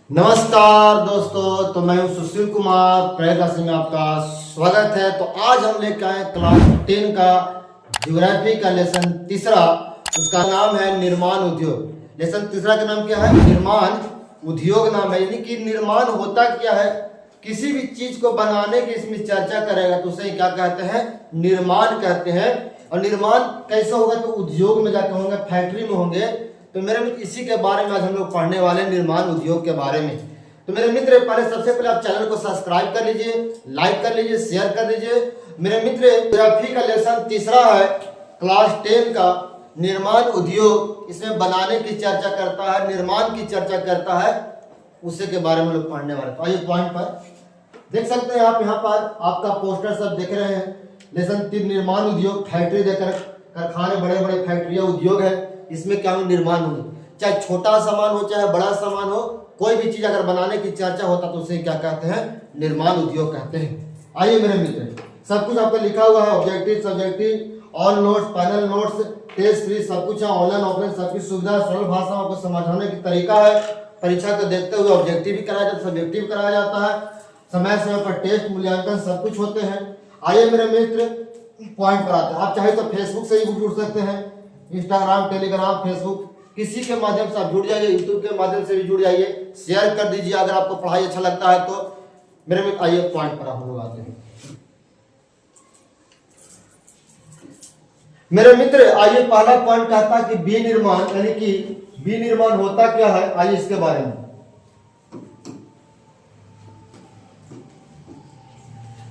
नमस्कार दोस्तों, तो मैं हूं सुशील कुमार प्रयागराज में आपका स्वागत है। तो आज हम लेकर आए क्लास 10 का ज्योग्राफी का लेसन तीसरा। उसका नाम है निर्माण उद्योग। लेसन तीसरा का नाम क्या है? निर्माण उद्योग नाम है। यानी कि निर्माण होता क्या है, किसी भी चीज को बनाने की इसमें चर्चा करेगा तो उसे क्या कहते हैं? निर्माण कहते हैं। और निर्माण कैसे होगा? तो उद्योग में जाकर होंगे, फैक्ट्री में होंगे। तो मेरे मित्र इसी के बारे में आज हम लोग पढ़ने वाले हैं, निर्माण उद्योग के बारे में। तो मेरे मित्र पहले सबसे पहले आप चैनल को सब्सक्राइब कर लीजिए, लाइक कर लीजिए, शेयर कर लीजिए। मेरे मित्र ज्योग्राफी का लेसन तीसरा है क्लास 10 का निर्माण उद्योग। इसमें बनाने की चर्चा करता है, निर्माण की चर्चा करता है, उसी के बारे में लोग पढ़ने वाले। तो आइए पॉइंट पर देख सकते हैं आप, यहाँ पर आपका पोस्टर सब देख रहे हैं। लेसन 3 निर्माण उद्योग, फैक्ट्री देकर कारखाने, बड़े बड़े फैक्ट्रियां उद्योग है। इसमें क्या हो? निर्माण हो, चाहे छोटा सामान हो चाहे बड़ा सामान हो, कोई भी चीज अगर बनाने की चर्चा होता तो उसे क्या कहते हैं? निर्माण उद्योग कहते हैं। आइए मेरे मित्र, सब कुछ आपको लिखा हुआ है, objective, subjective, all notes, panel notes, test series, सब कुछ है। ऑनलाइन ऑफलाइन सबकी सुविधा, सरल भाषा में आपको समझाने की तरीका है। परीक्षा को देखते हुए ऑब्जेक्टिव भी कराया जाता है, सब्जेक्टिव कराया जाता है। समय समय पर टेस्ट, मूल्यांकन सब कुछ होते हैं। आइए मेरे मित्र पॉइंट पर आते हैं। आप चाहे तो फेसबुक से भी जुड़ सकते हैं, इंस्टाग्राम, टेलीग्राम, फेसबुक, किसी के माध्यम से आप जुड़ जाइए। यूट्यूब के माध्यम से भी जुड़ जाइए, शेयर कर दीजिए अगर आपको पढ़ाई अच्छा लगता है तो। मेरे मित्र आइए पॉइंट पर हम लोग आते हैं। मेरे मित्र आइए, पहला पॉइंट कहता है कि विनिर्माण, यानी कि विनिर्माण होता क्या है। आइए इसके बारे में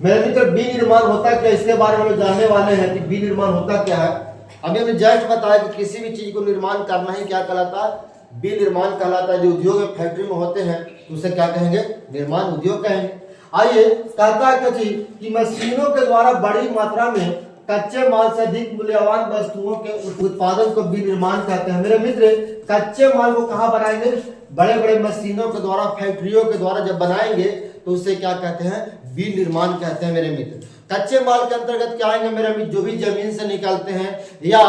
मेरे मित्र विनिर्माण होता क्या, इसके बारे में जानने वाले हैं कि विनिर्माण होता क्या है। अभी हमने जस्ट बताया कि किसी भी चीज को निर्माण करना ही क्या कहलाता है? विनिर्माण कहलाता है। जो उद्योग में फैक्ट्री में होते हैं तो उसे क्या कहेंगे? निर्माण उद्योग कहेंगे। आइए, कहता है कि मशीनों के द्वारा बड़ी मात्रा में कच्चे माल से अधिक मूल्यवान वस्तुओं के उत्पादन को विनिर्माण कहते हैं। मेरे मित्र कच्चे माल को कहाँ बनाएंगे? बड़े बड़े मशीनों के द्वारा, फैक्ट्रियों के द्वारा जब बनाएंगे तो उसे क्या कहते हैं? विनिर्माण कहते हैं। मेरे मित्र कच्चे माल के अंतर्गत क्या आएंगे? मेरे मित्र जो भी जमीन से निकलते हैं या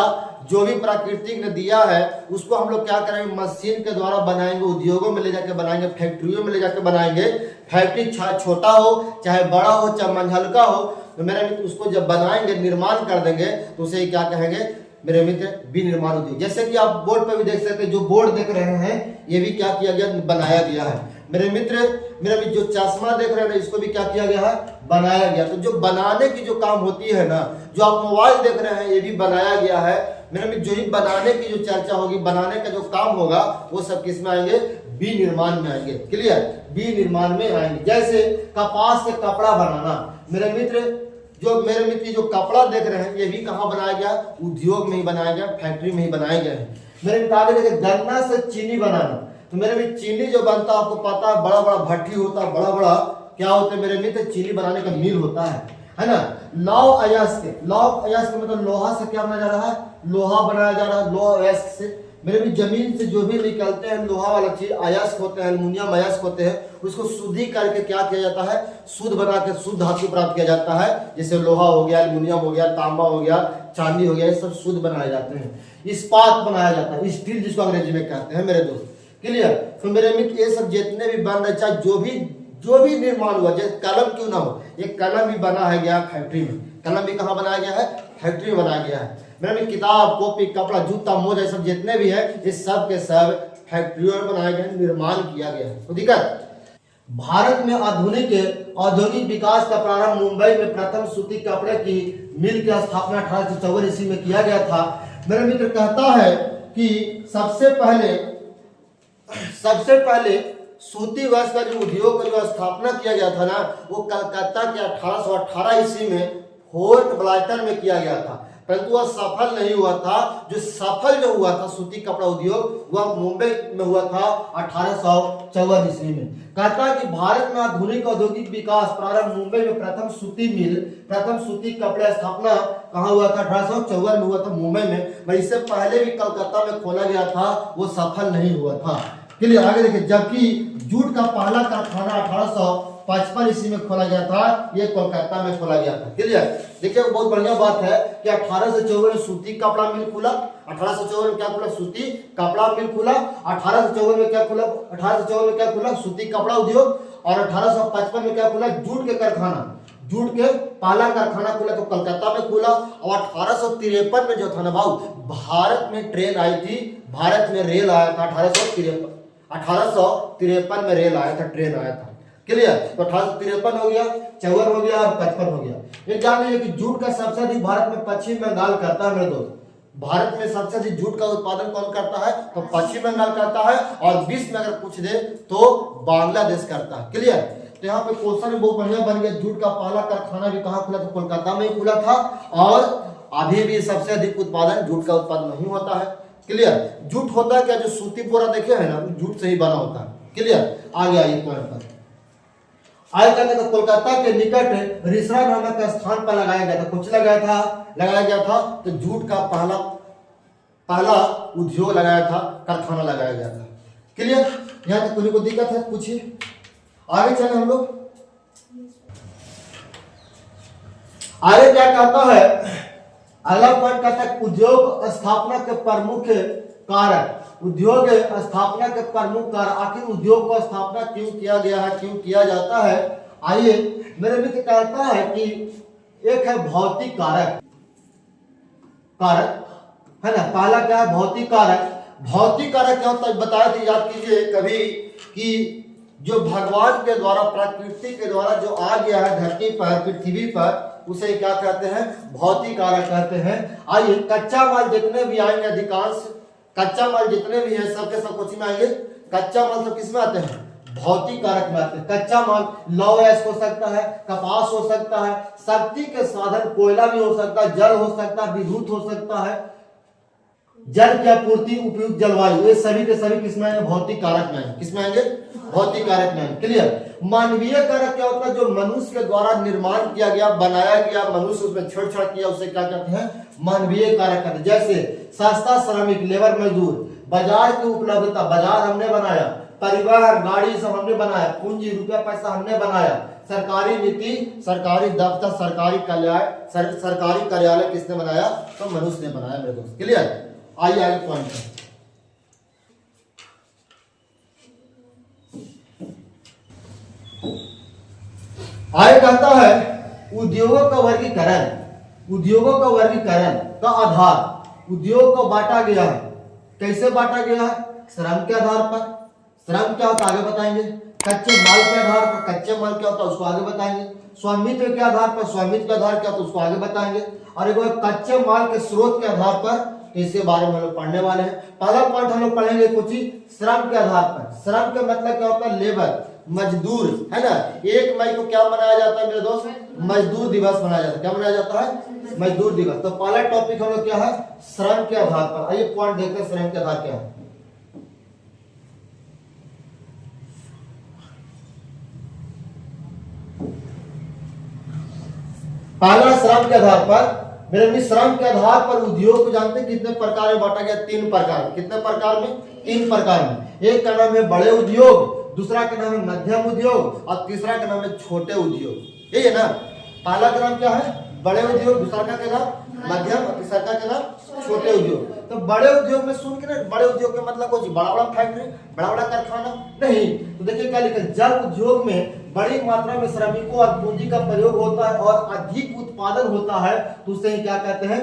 जो भी प्राकृतिक नदियां है उसको हम लोग क्या करेंगे? मशीन के द्वारा बनाएंगे, उद्योगों में ले जाके बनाएंगे, फैक्ट्रियों में ले जाके बनाएंगे। फैक्ट्री छोटा हो चाहे बड़ा हो चाहे मंझलका हो, तो मेरे मित्र उसको जब बनाएंगे, निर्माण कर देंगे तो उसे क्या कहेंगे? मेरे मित्र विनिर्माण उद्योग। जैसे कि आप बोर्ड पर भी देख सकते हैं, जो बोर्ड देख रहे हैं ये भी क्या किया गया? बनाया गया है। मेरे मित्र जो चश्मा देख रहे हैं इसको भी क्या किया गया है? बनाया गया। तो जो बनाने की जो काम होती है ना, जो आप मोबाइल देख रहे हैं ये भी बनाया गया है। मेरे मित्र जो ही बनाने की जो चर्चा होगी, बनाने का जो काम होगा, वो सब किस में आएंगे? विनिर्माण में आएंगे। क्लियर? विनिर्माण में आएंगे। जैसे कपास से कपड़ा बनाना, मेरे मित्र जो कपड़ा देख रहे हैं ये भी कहाँ बनाया गया? उद्योग में ही बनाया गया, फैक्ट्री में ही बनाया गया है। मेरे मित्र आगे देखिए, गन्ना से चीनी बनाना। तो मेरे मित्र चीनी जो बनता है आपको पता है, बड़ा बड़ा भट्टी होता है, बड़ा बड़ा क्या होता है मेरे मित्र? चीनी बनाने का मिल होता है ना। लौह अयस्क मतलब लोहा से क्या बनाया जा रहा है? लोहा बनाया जा रहा है, लौह अयस्क से। मेरे भी जमीन से जो भी निकलते हैं लोहा वाला चीज, अयस्क होते हैं, एल्युमिनियम अयस्क होते हैं, उसको शुद्धि करके क्या किया जाता है? शुद्ध बना के शुद्ध धातु प्राप्त किया जाता है। जैसे लोहा हो गया, एल्युमिनियम हो गया, तांबा हो गया, चांदी हो गया, ये सब शुद्ध बनाए जाते हैं। इस्पात बनाया जाता है, स्टील जिसको अंग्रेजी में कहते हैं मेरे दोस्त। क्लियर? तो मेरे मित्र ये सब जितने भी बन रहे, चाहे जो भी निर्माण हुआ, जैसे कलम क्यों ना हो, ये कलम भी बना है गया फैक्ट्री में। कलम भी कहाँ बनाया गया है? फैक्ट्री में बनाया गया है। मेरे मित्र किताब, कॉपी, कपड़ा, जूता, मोजा, सब जितने भी है ये सब के सब फैक्ट्रियों में बनाए गए, निर्माण किया गया है। तो दिक्कत भारत में आधुनिक औद्योगिक विकास का प्रारंभ मुंबई में प्रथम सूती कपड़े की मिल की स्थापना 1854 ईस्वी में किया गया था। मेरे मित्र कहता है कि सबसे पहले सूती वस्त्र का जो उद्योग का जो स्थापना किया गया था ना, वो कलकत्ता के 1818 ईस्वी में फोर्ट ब्लाइटन में किया गया था, परंतु वह सफल नहीं हुआ था। जो सफल जो हुआ था सूती कपड़ा उद्योग, वह मुंबई में हुआ था 1854 ईस्वी में। कहता है कि भारत में आधुनिक औद्योगिक विकास प्रारंभ मुंबई में प्रथम सूती कपड़ा स्थापना कहाँ हुआ था? 1854 में हुआ था, मुंबई में। इससे पहले भी कलकत्ता में खोला गया था, वो सफल नहीं हुआ था। क्लियर? आगे देखिए, जबकि जूट का पहला कारखाना 1855 ईस्वी में खोला गया था, ये कोलकाता में खोला गया था। क्लियर। देखिए बहुत बढ़िया बात है कि 1854 में सूती कपड़ा मिल खुला। 1854 में क्या खुला? सूती कपड़ा मिल खुला। 1854 में क्या खुला? 1854 में क्या खुला? सूती कपड़ा उद्योग। और 1855 में क्या खुला? जूट के कारखाना, जूट के पहला कारखाना खुला तो कलकत्ता में खुला। और 1853 में जो था ना भाव, भारत में ट्रेन आई थी, भारत में रेल आया था। 1853 में रेल आया था, ट्रेन आया था। क्लियर। तो 1853 हो गया, 54 हो गया और 55 हो गया। ये जान लीजिए कि जूट का सबसे अधिक भारत में पश्चिम बंगाल करता है मेरे दोस्त। भारत में सबसे अधिक जूट का उत्पादन कौन करता है? तो पश्चिम बंगाल करता है। और विश्व में अगर पूछ दे तो बांग्लादेश करता है। क्लियर। तो यहाँ पे क्वेश्चन बहुत बढ़िया बन गया। जूट का पहला कारखाना भी कहाँ खुला था? कोलकाता में ही खुला था। और अभी भी सबसे अधिक उत्पादन जूट का उत्पादन नहीं होता है। क्लियर। जूट होता है क्या? जो सूती बोरा देखे है ना, जूट से ही बना होता है। क्लियर। आगे आइए पॉइंट पर। आगे कहते हैं कोलकाता के निकट रिसरा नामक स्थान पर लगाया गया था। कुछ लगाया था तो जूट का पहला उद्योग लगाया था, कारखाना लगाया गया था। क्लियर। यहाँ तक कोई को दिक्कत है? पूछिए। आगे चले हम लोग। आगे क्या कहता है? अगला पॉइंट कहता है उद्योग स्थापना के प्रमुख कारक। उद्योग स्थापना के प्रमुख कारक, आखिर उद्योग को स्थापना क्यों किया गया है, क्यों किया जाता है? आइए, मेरे मित्र कहता है कि एक है भौतिक कारक है ना। पहला क्या है? भौतिक कारक। भौतिक कारक क्या होता है बताया था, याद कीजिए कभी कि जो भगवान के द्वारा, प्रकृति के द्वारा जो आ गया है धरती पर, पृथ्वी पर, उसे क्या कहते हैं? भौतिक कारक कहते हैं। आइए, कच्चा माल जितने भी आएंगे, अधिकांश कच्चा माल जितने भी है सबके सब कुछ में आएंगे। कच्चा माल सब किस में आते हैं? भौतिक कारक में आते हैं। कच्चा माल लौह अयस्क हो सकता है, कपास हो सकता है, शक्ति के साधन कोयला भी हो सकता है, जल हो सकता है, विद्युत हो सकता है, जल की आपूर्ति, उपयुक्त जलवायु, ये सभी के सभी किसमें आएंगे? भौतिक कारक में आएंगे। किसमें आएंगे? भौतिक कारक में आएंगे। क्लियर। मानवीय कारक क्या होता है? जो मनुष्य के द्वारा निर्माण किया गया, बनाया गया, मनुष्य उसमें छेड़छाड़ किया, उसे क्या कहते हैं? मानवीय कारक कहते हैं। जैसे सस्ता श्रमिक, लेबर मजदूर, बाजार की उपलब्धता, बाजार हमने बनाया, परिवहन, गाड़ी सब हमने बनाया, पूंजी, रुपया पैसा हमने बनाया, सरकारी नीति, सरकारी दफ्तर, सरकारी कार्यालय किसने बनाया? तो मनुष्य ने बनाया मेरे दोस्त। क्लियर। आइए आगे पॉइंट है। आगे कहता है उद्योगों का वर्गीकरण। उद्योगों का वर्गीकरण का आधार, उद्योग को बांटा गया है। कैसे बांटा गया है? श्रम के आधार पर। श्रम क्या होता है आगे बताएंगे। कच्चे माल के आधार पर, कच्चे माल क्या होता है उसको आगे बताएंगे। स्वामित्व के आधार पर, स्वामित्व के आधार क्या होता है उसको आगे बताएंगे। और एक कच्चे माल के स्रोत के आधार पर, इसके बारे में हम लोग पढ़ने वाले हैं। पहला पॉइंट हम लोग पढ़ेंगे कुछ ही श्रम के आधार पर। श्रम का मतलब क्या होता है? लेबर, मजदूर, है ना। 1 मई को क्या मनाया जाता है मेरे दोस्त? मजदूर दिवस मनाया जाता है। क्या मनाया जाता है? मजदूर दिवस। तो पहला टॉपिक हम लोग क्या है? श्रम के आधार पर। आइए पॉइंट देखते हैं श्रम के आधार क्या है। पहला श्रम के आधार पर, मेरे श्रम के आधार पर उद्योग को जानते हैं कितने प्रकार में बांटा गया? 3 प्रकार। कितने प्रकार में? 3 प्रकार में। एक का नाम है बड़े उद्योग, दूसरा का नाम है मध्यम उद्योग और तीसरा का नाम है छोटे उद्योग। यही है ना। पहला का नाम क्या है? बड़े उद्योग, दूसरा का क्या नाम? मध्यम, और तीसरा का क्या नाम? छोटे उद्योग। तो बड़े उद्योग में सुन के ना, बड़े उद्योग का मतलब कुछ बड़ा बड़ा फैक्ट्री, बड़ा बड़ा कारखाना नहीं। तो देखिए क्या लिखा है? जल उद्योग में बड़ी मात्रा में श्रमिकों और पूंजी का प्रयोग होता है और अधिक उत्पादन होता है, तो उसे ही क्या कहते हैं?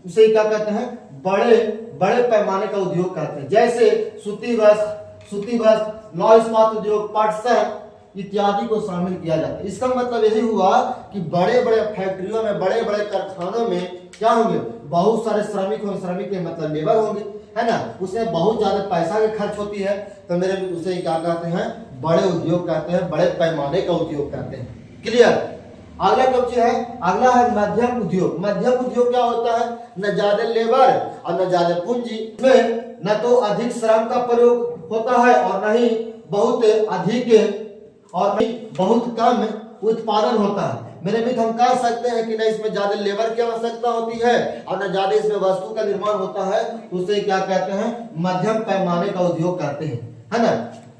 उसे ही क्या कहते हैं? बड़े पैमाने का उद्योग कहते हैं। जैसे सूती वस्त्र, लौह इस्पात उद्योग, पटसन इत्यादि को शामिल किया जाता है। इसका मतलब यही हुआ कि बड़े बड़े फैक्ट्रियों में, बड़े बड़े कारखानों में क्या होंगे? बहुत सारे श्रमिक होंगे। श्रमिक के मतलब लेबर होंगे, है ना। उसमें बहुत ज्यादा पैसा की खर्च होती है, तो मेरे उसे क्या कहते हैं? बड़े उद्योग कहते हैं, बड़े पैमाने का उद्योग कहते हैं। क्लियर। अगला टॉपिक है, अगला है मध्यम उद्योग। मध्यम उद्योग क्या होता है? न ज्यादा लेबर और न ज्यादा पूंजी, इसमें न तो अधिक श्रम का प्रयोग होता है और न ही बहुत अधिक और बहुत कम उत्पादन होता है। मेरे मित्र हम कह सकते हैं कि न इसमें ज्यादा लेबर की आवश्यकता होती है और न ज्यादा इसमें वस्तु का निर्माण होता है, तो उसे क्या कहते हैं? मध्यम पैमाने का उद्योग कहते हैं, है ना।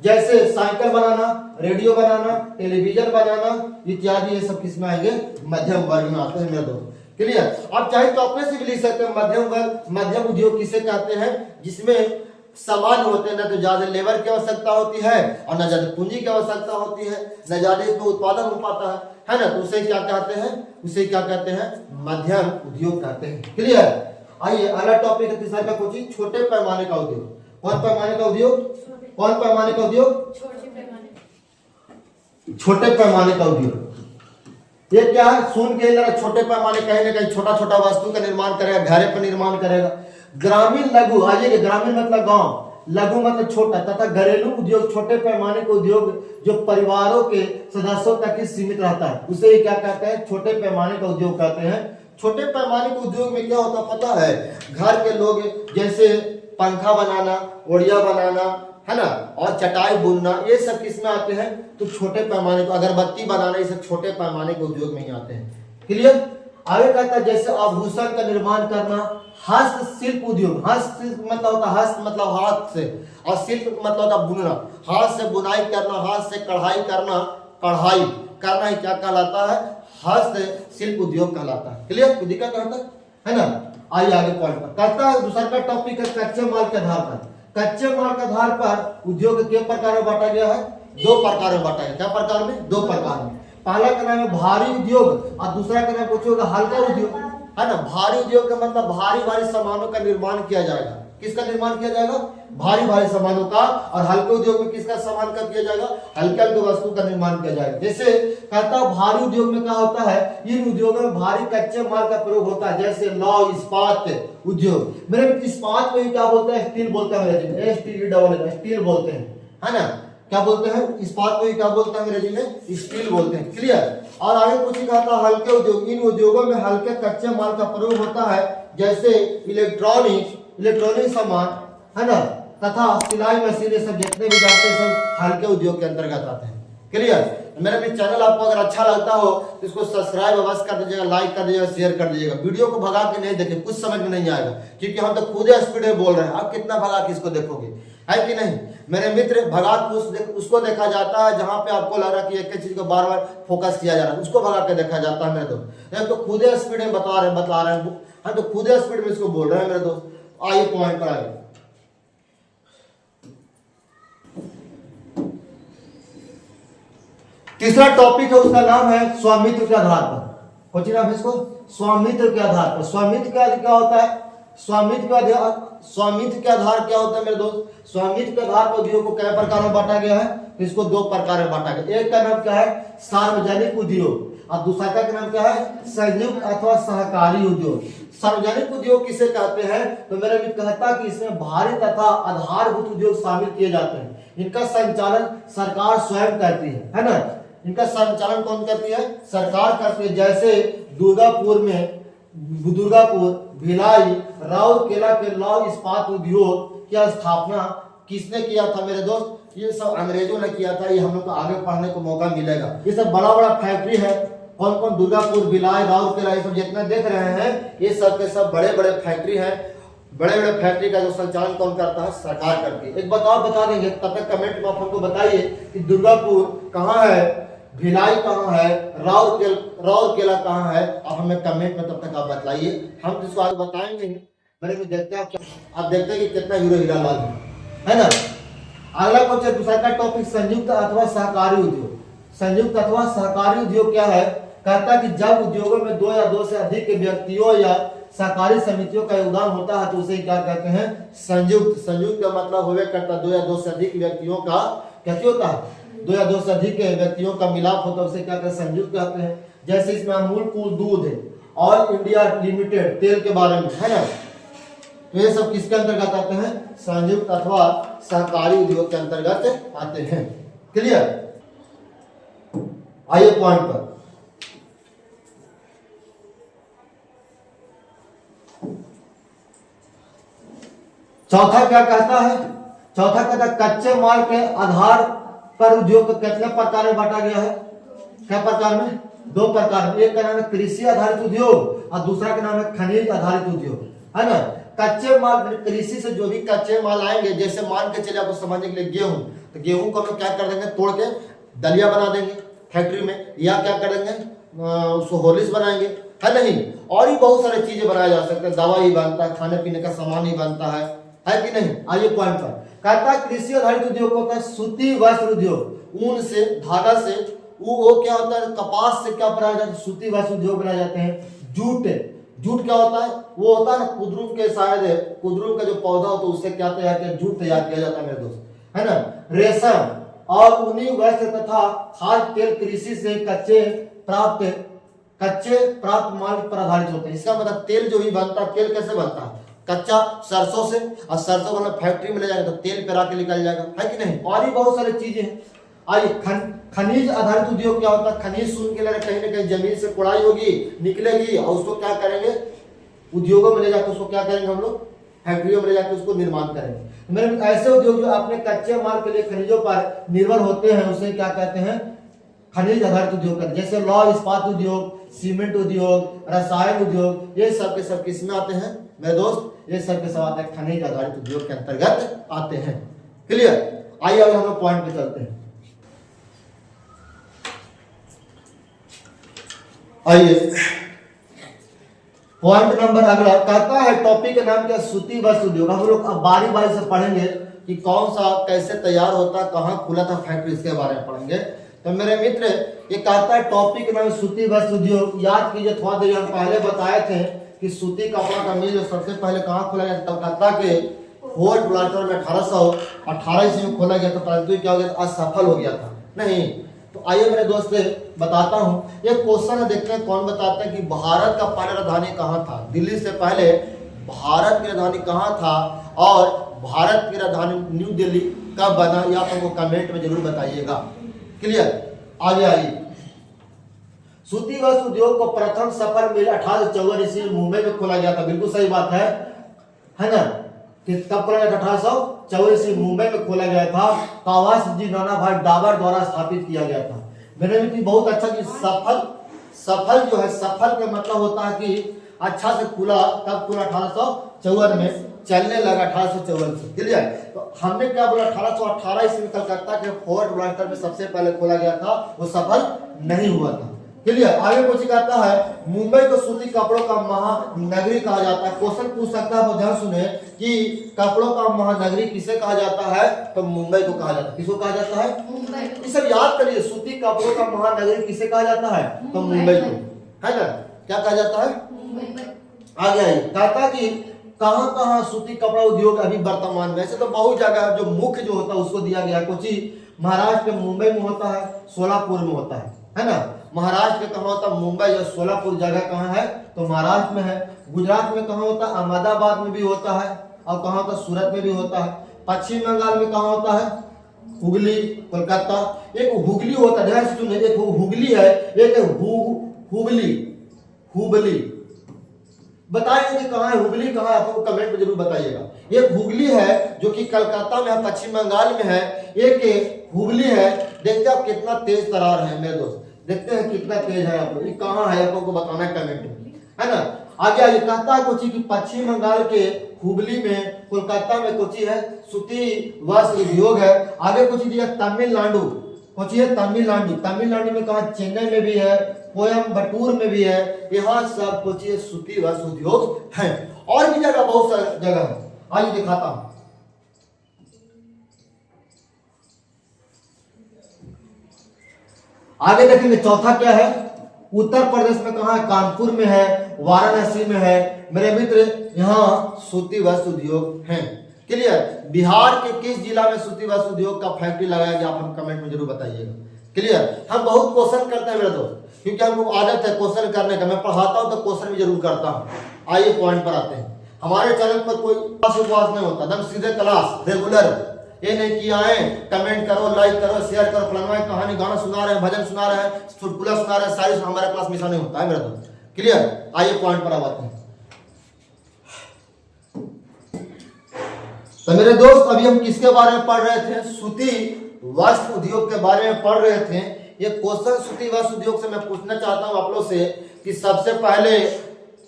जैसे साइकिल बनाना, रेडियो बनाना, टेलीविजन बनाना इत्यादि, ये सब किसमें आएंगे? मध्यम वर्ग में आते हैं मेरे दोस्त। क्लियर? आप चाहे तो अपने से भी लिख सकते हैं मध्यम वर्ग, मध्यम उद्योग किसे कहते हैं? जिसमें सामान्य होते हैं, न तो ज्यादा लेबर की आवश्यकता होती है और न ज्यादा पूंजी की आवश्यकता होती है, न ज्यादा इसमें उत्पादन हो पाता है ना, तो उसे क्या कहते हैं? उसे क्या कहते हैं? मध्यम उद्योग कहते हैं। क्लियर? आइए अगला टॉपिक है तीसरा का कोचिंग, छोटे पैमाने का उद्योग। कौन पैमाने का उद्योग? कौन पैमाने का उद्योग? छोटे पैमाने का उद्योग। ये क्या है? सुन के जरा, छोटे पैमाने कहीं ना कहीं छोटा छोटा वस्तु का निर्माण करेगा, घरे पर निर्माण करेगा। ग्रामीण लघु, आइए, ग्रामीण मतलब गांव, लघु मतलब छोटा, तथा घरेलू उद्योग छोटे पैमाने के उद्योग जो परिवारों के सदस्यों तक ही सीमित रहता है, उसे क्या कहते हैं? छोटे पैमाने का उद्योग कहते हैं। छोटे पैमाने के उद्योग में क्या होता पता है? घर के लोग जैसे पंखा बनाना, ओढ़िया बनाना, है ना, और चटाई बुनना, ये सब किसमें आते हैं? तो छोटे पैमाने को, अगरबत्ती बनाना, ये सब छोटे पैमाने के उद्योग में ही आते हैं। क्लियर? आगे कहता है जैसे आभूषण का निर्माण करना, हस्तशिल्प उद्योग। हस्तशिल्प मतलब होता, हस्त मतलब हाथ से, और शिल्प मतलब होता बुनना, हाथ से बुनाई करना, हाथ से कढ़ाई करना, कढ़ाई करना ही क्या कहलाता है? हस्तशिल्प उद्योग कहलाता है। क्लियर? कोई दिक्कत है ना? आइए आगे पॉइंट पर कहता है, दूसरा का टॉपिक है कच्चे माल के आधार पर। कच्चे माल के आधार पर उद्योग के प्रकार में बांटा गया है? 2 प्रकार में बांटा गया। क्या प्रकार में? 2 प्रकार में। पहला का नाम है भारी उद्योग और दूसरा का नाम पूछोगे हल्का उद्योग, है ना। भारी उद्योग का मतलब भारी भारी सामानों का निर्माण किया जाएगा। किसका निर्माण किया जाएगा? भारी भारी सामानों का। और हल्के उद्योग में किसका सामान का किया जाएगा? हल्के हल्के वस्तु का निर्माण किया जाएगा। जैसे कहता है भारी उद्योग में क्या होता है? इन उद्योगों में भारी कच्चे माल का प्रयोग होता है, जैसे लौह इस्पात उद्योग। मेरे इस्पात को क्या बोलते हैं? स्टील बोलते हैं, स्टील बोलते हैं, है ना। क्या बोलते हैं? इस्पात को क्या बोलते हैं अंग्रेजी में? स्टील बोलते हैं। क्लियर? और आगे कुछ कहता है हल्के उद्योग। इन उद्योगों में हल्के कच्चे माल का प्रयोग होता है, जैसे इलेक्ट्रॉनिक सामान, है ना, तथा सिलाई मशीन, सब जितने भी जानते हैं सब हल्के उद्योग के अंतर्गत आते हैं। क्लियर? मेरा भी चैनल आपको अगर अच्छा लगता हो तो इसको सब्सक्राइब अवश्य कर दीजिएगा, लाइक कर दीजिएगा, शेयर कर दीजिएगा। वीडियो को भगा के नहीं देखें, कुछ समझ में नहीं आएगा, क्योंकि हम तो खुद स्पीड में बोल रहे हैं। आप कितना भगा के इसको देखोगे, है कि नहीं? मेरे मित्र, भगा उसको देखा जाता है जहां पे आपको लग रहा है कि एक चीज को बार बार फोकस किया जा रहा है, उसको भगा के देखा जाता है मेरे दोस्त। तो खुद स्पीड में बता रहे हैं, हम तो खुद स्पीड में इसको बोल रहे हैं मेरे दोस्त। आइए पॉइंट पर आइए। तीसरा टॉपिक है, उसका नाम है स्वामित्व के आधार पर। कौन सी नाम है इसको? स्वामित्व के आधार पर। स्वामित्व का क्या होता है? स्वामित्व के आधार क्या होता है मेरे दोस्त? स्वामित्व के आधार पर उद्योग को कई प्रकार में बांटा गया है, तो इसको 2 प्रकार में बांटा गया। एक का नाम क्या है? सार्वजनिक उद्योग, और दूसरा का नाम क्या है? संयुक्त अथवा सहकारी उद्योग। सार्वजनिक उद्योग किसे कहते हैं? तो मेरा भी कहता कि इसमें भारी तथा आधारभूत उद्योग शामिल किए जाते हैं। इनका संचालन सरकार स्वयं करती है ना। इनका संचालन कौन करती है? सरकार करती है। जैसे दुर्गापुर, भिलाई, राउरकेला के लौह इस्पात उद्योग की स्थापना किसने किया था मेरे दोस्त? ये सब अंग्रेजों ने किया था। ये हम लोग को आगे पढ़ने को मौका मिलेगा। ये सब बड़ा बड़ा फैक्ट्री है। कौन कौन? दुर्गापुर, भिलाई, राउरकेला, ये सब जितने देख रहे हैं, ये सब के सब बड़े बड़े फैक्ट्री है। बड़े बड़े फैक्ट्री का जो संचालन कौन करता है? सरकार करती है। एक बता देंगे, तब तक कमेंट में आप हमको बताइए कि दुर्गापुर कहाँ है, भिलाई कहाँ है, राउरकेला कहाँ है। आप हमें कमेंट में तब तक आप बताइए, हम इसको आगे बताएंगे। मेरे में देखते हैं आप देखते हैं कि कितना हीरा लाल है ना। अगला क्वेश्चन, दूसरा का टॉपिक संयुक्त अथवा सहकारी उद्योग। संयुक्त अथवा सहकारी उद्योग क्या है? कहता है कि जब उद्योगों में 2 या 2 से अधिक व्यक्तियों या सहकारी समितियों का योगदान होता है, तो उसे क्या कहते हैं? संयुक्त। संयुक्त का मतलब होवे करता 2 या 2 से अधिक व्यक्तियों का क्या होता है? 2 या 2 से अधिक व्यक्तियों का मिलाप होता है, उसे क्या कहते हैं? संयुक्त कहते हैं। जैसे इसमें अमूल कूल दूध है, ऑल इंडिया लिमिटेड तेल के बारे में, है ना। तो ये सब किसके अंतर्गत आते हैं? संयुक्त अथवा सहकारी उद्योग के अंतर्गत आते हैं। क्लियर? आइए पॉइंट पर। चौथा क्या कहता है? चौथा कहता है कच्चे माल के आधार पर उद्योग को कितने प्रकार में बांटा गया है? क्या प्रकार में? 2 प्रकार में। एक का नाम है कृषि आधारित उद्योग और दूसरा का नाम है खनिज आधारित उद्योग, है ना। कच्चे माल, कृषि से जो भी कच्चे माल आएंगे, जैसे मान के चले आपको समझने के लिए गेहूं, तो गेहूं को हम क्या कर देंगे, तोड़ के दलिया बना देंगे फैक्ट्री में, या क्या कर देंगे उसको हॉर्लिक्स बनाएंगे, है नहीं। और भी बहुत सारी चीजें बनाया जा सकते हैं, दवा ही बनता है, खाने पीने का सामान ही बनता है कि नहीं। आइए पॉइंट पर कहता है कृषि आधारित उद्योग होता है सूती वस्त्र उद्योग, ऊन से, धागा से, वो क्या होता है, कपास से क्या बनाया जाता है, सूती वस्त्र उद्योग बनाए जाते हैं। जूट, जूट क्या होता है, वो होता है ना कुदरूम के, शायद कुदरूम का जो पौधा होता है उससे क्या तैयार किया, जूट तैयार किया जाता है मेरे दोस्त, है ना। रेशम और ऊनी वस्त्र तथा खाद्य तेल कृषि से कच्चे प्राप्त माल पर आधारित होते हैं। इसका मतलब तेल जो भी बनता है, तेल कैसे बनता है, कच्चा सरसों से, और सरसों को फैक्ट्री में ले जाएगा तो तेल पेरा के निकल जाएगा, है कि नहीं। और भी बहुत सारी चीजें हैं। आइए खनिज आधारित उद्योग क्या होता है, खनिज सुन के लिए कहीं ना कहीं जमीन से कुड़ाई होगी, निकलेगी, और उसको क्या करेंगे, उद्योगों में ले जाकर उसको क्या करेंगे हम लोग, फैक्ट्रियों में ले जाकर उसको निर्माण करेंगे। मेरे ऐसे उद्योग जो अपने कच्चे माल के लिए खनिजों पर निर्भर होते हैं, उसे क्या कहते हैं, खनिज आधारित उद्योग करते हैं। जैसे लौह इस्पात उद्योग, सीमेंट उद्योग, रसायन उद्योग, ये सब के सब किस में आते हैं मेरे दोस्त, ये सब के सब आते हैं खनिज आधारित उद्योग के अंतर्गत आते हैं। क्लियर। आइए अब हम लोग पॉइंट पे चलते हैं। आइए पॉइंट नंबर अगला कहता है, टॉपिक का नाम क्या, सूती वस्त्र उद्योग। हम लोग अब बारी बारी से पढ़ेंगे कि कौन सा कैसे तैयार होता है, कहाँ खुला था फैक्ट्री, इसके बारे में पढ़ेंगे। तो मेरे मित्र ये कहता है टॉपिक का नाम सूती वस्त्र उद्योग। याद कीजिए, थोड़ा देर हम पहले बताए थे कि सूती कपड़ा का मिल जो सबसे पहले कहाँ खोला गया, कलकत्ता के फोर्ट ब्लाटर में 1818 ईस्वी में खोला गया था, परंतु क्या हो गया, असफल हो गया था नहीं। तो आइए मेरे दोस्त बताता हूँ, ये क्वेश्चन है, देखते हैं कौन बताता है कि भारत का पहला राजधानी कहाँ था। दिल्ली से पहले भारत की राजधानी कहाँ था, और भारत की राजधानी न्यू दिल्ली कब बना, या आपको कमेंट में जरूर बताइएगा। क्लियर। आगे आइए, सूती वस्त्र उद्योग को प्रथम सफल मिल 1854 ईस्वी में मुंबई में खोला गया था। बिल्कुल सही बात है ना, कि कब खोला गया, 1854 ईस्वी मुंबई में खोला गया था। कावासजी नाना भाई डाबर द्वारा स्थापित किया गया था। मैंने भी बहुत अच्छा कि सफल जो है, सफल का मतलब होता है कि अच्छा से खुला, कब खुला, 1854 में, चलने लगा 1854 से। क्लियर। तो हमने क्या बोला, 1818 ईस्वी में कलकत्ता के फोर्ट ब्लाटर में सबसे पहले खोला गया था, वो सफल नहीं हुआ था। क्लियर। आगे कुछ कहता है, मुंबई को सूती कपड़ों का महानगरी कहा जाता है। क्वेश्चन पूछ सकता है, ध्यान सुने कि कपड़ों का महानगरी किसे कहा जाता है, तो मुंबई को कहा जाता है। किसको कहा जाता है, मुंबई। ये सब याद करिए, सूती कपड़ों का महानगरी किसे कहा जाता है, तो मुंबई को, है ना। क्या कहा जाता है, मुंबई। आगे आइए, कहता कि कहां कहां सूती कपड़ा उद्योग अभी वर्तमान में, ऐसे तो बहुत जगह जो मुख्य जो होता है उसको दिया गया। कुछ महाराष्ट्र के मुंबई में होता है, सोलापुर में होता है ना। महाराष्ट्र के कहाँ होता है, मुंबई या सोलापुर जगह कहाँ है, तो महाराष्ट्र में है। गुजरात में कहाँ होता है, अहमदाबाद में भी होता है, और कहाँ होता है, सूरत में भी होता है। पश्चिम बंगाल में कहाँ होता है, हुगली, कोलकाता। एक हुगली होता है, ध्यान से सुनिए, एक हुगली है, एक हुबली। बताइए कि कहाँ है हुगली, कहाँ है, आपको कमेंट में जरूर बताइएगा। एक हुगली है जो कि कलकत्ता में है, पश्चिम बंगाल में है। एक हुगली है। देखते हैं आप कितना तेज तरार है मेरे दोस्त, देखते हैं कितना तेज है। आपको ये कहाँ है, आपको बताना है कमेंट में, है ना। आगे आगे कहता है कुछ कि पश्चिम बंगाल के हुगली में, कोलकाता में कुछ है सूती वस्त्र उद्योग है। आगे कुछ दिया तमिलनाडु, कुछ है तमिलनाडु में कहा, चेन्नई में भी है, कोयम्बटूर में भी है। यहाँ सब कुछ सूती वस्त्र उद्योग है। और भी जगह, बहुत सारी जगह है। आइए दिखाता हूं। आगे देखेंगे, चौथा क्या है, उत्तर प्रदेश में कहा है, कानपुर में है, वाराणसी में है। मेरे मित्र यहाँ सूती वस्त्र उद्योग है। क्लियर। बिहार के किस जिला में सूती वस्त्र उद्योग का फैक्ट्री लगाया गया, आप हम कमेंट में जरूर बताइएगा। क्लियर। हम बहुत क्वेश्चन करते हैं मेरे दोस्त, क्योंकि हमको आदत है क्वेश्चन करने का। मैं पढ़ाता हूं तो क्वेश्चन भी जरूर करता हूं। आइए पॉइंट पर आते हैं। हमारे चैनल पर कोई उपवास नहीं होता, एकदम सीधे क्लास रेगुलर। ये नहीं कि आए कमेंट करो, लाइक करो, शेयर करो, फलाना कहानी गाना सुना रहे हैं, भजन सुना रहे हैं, चुटकुला सुना रहे हैं, सारी हमारे क्लास में ऐसा नहीं होता है मेरे दोस्त। क्लियर। आइए पॉइंट पर आते हैं। तो मेरे दोस्त अभी हम किसके बारे में पढ़ रहे थे, सूती वस्त्र उद्योग के बारे में पढ़ रहे थे। ये क्वेश्चन सूती वस्त्र उद्योग से मैं पूछना चाहता हूं आप लोग से कि सबसे पहले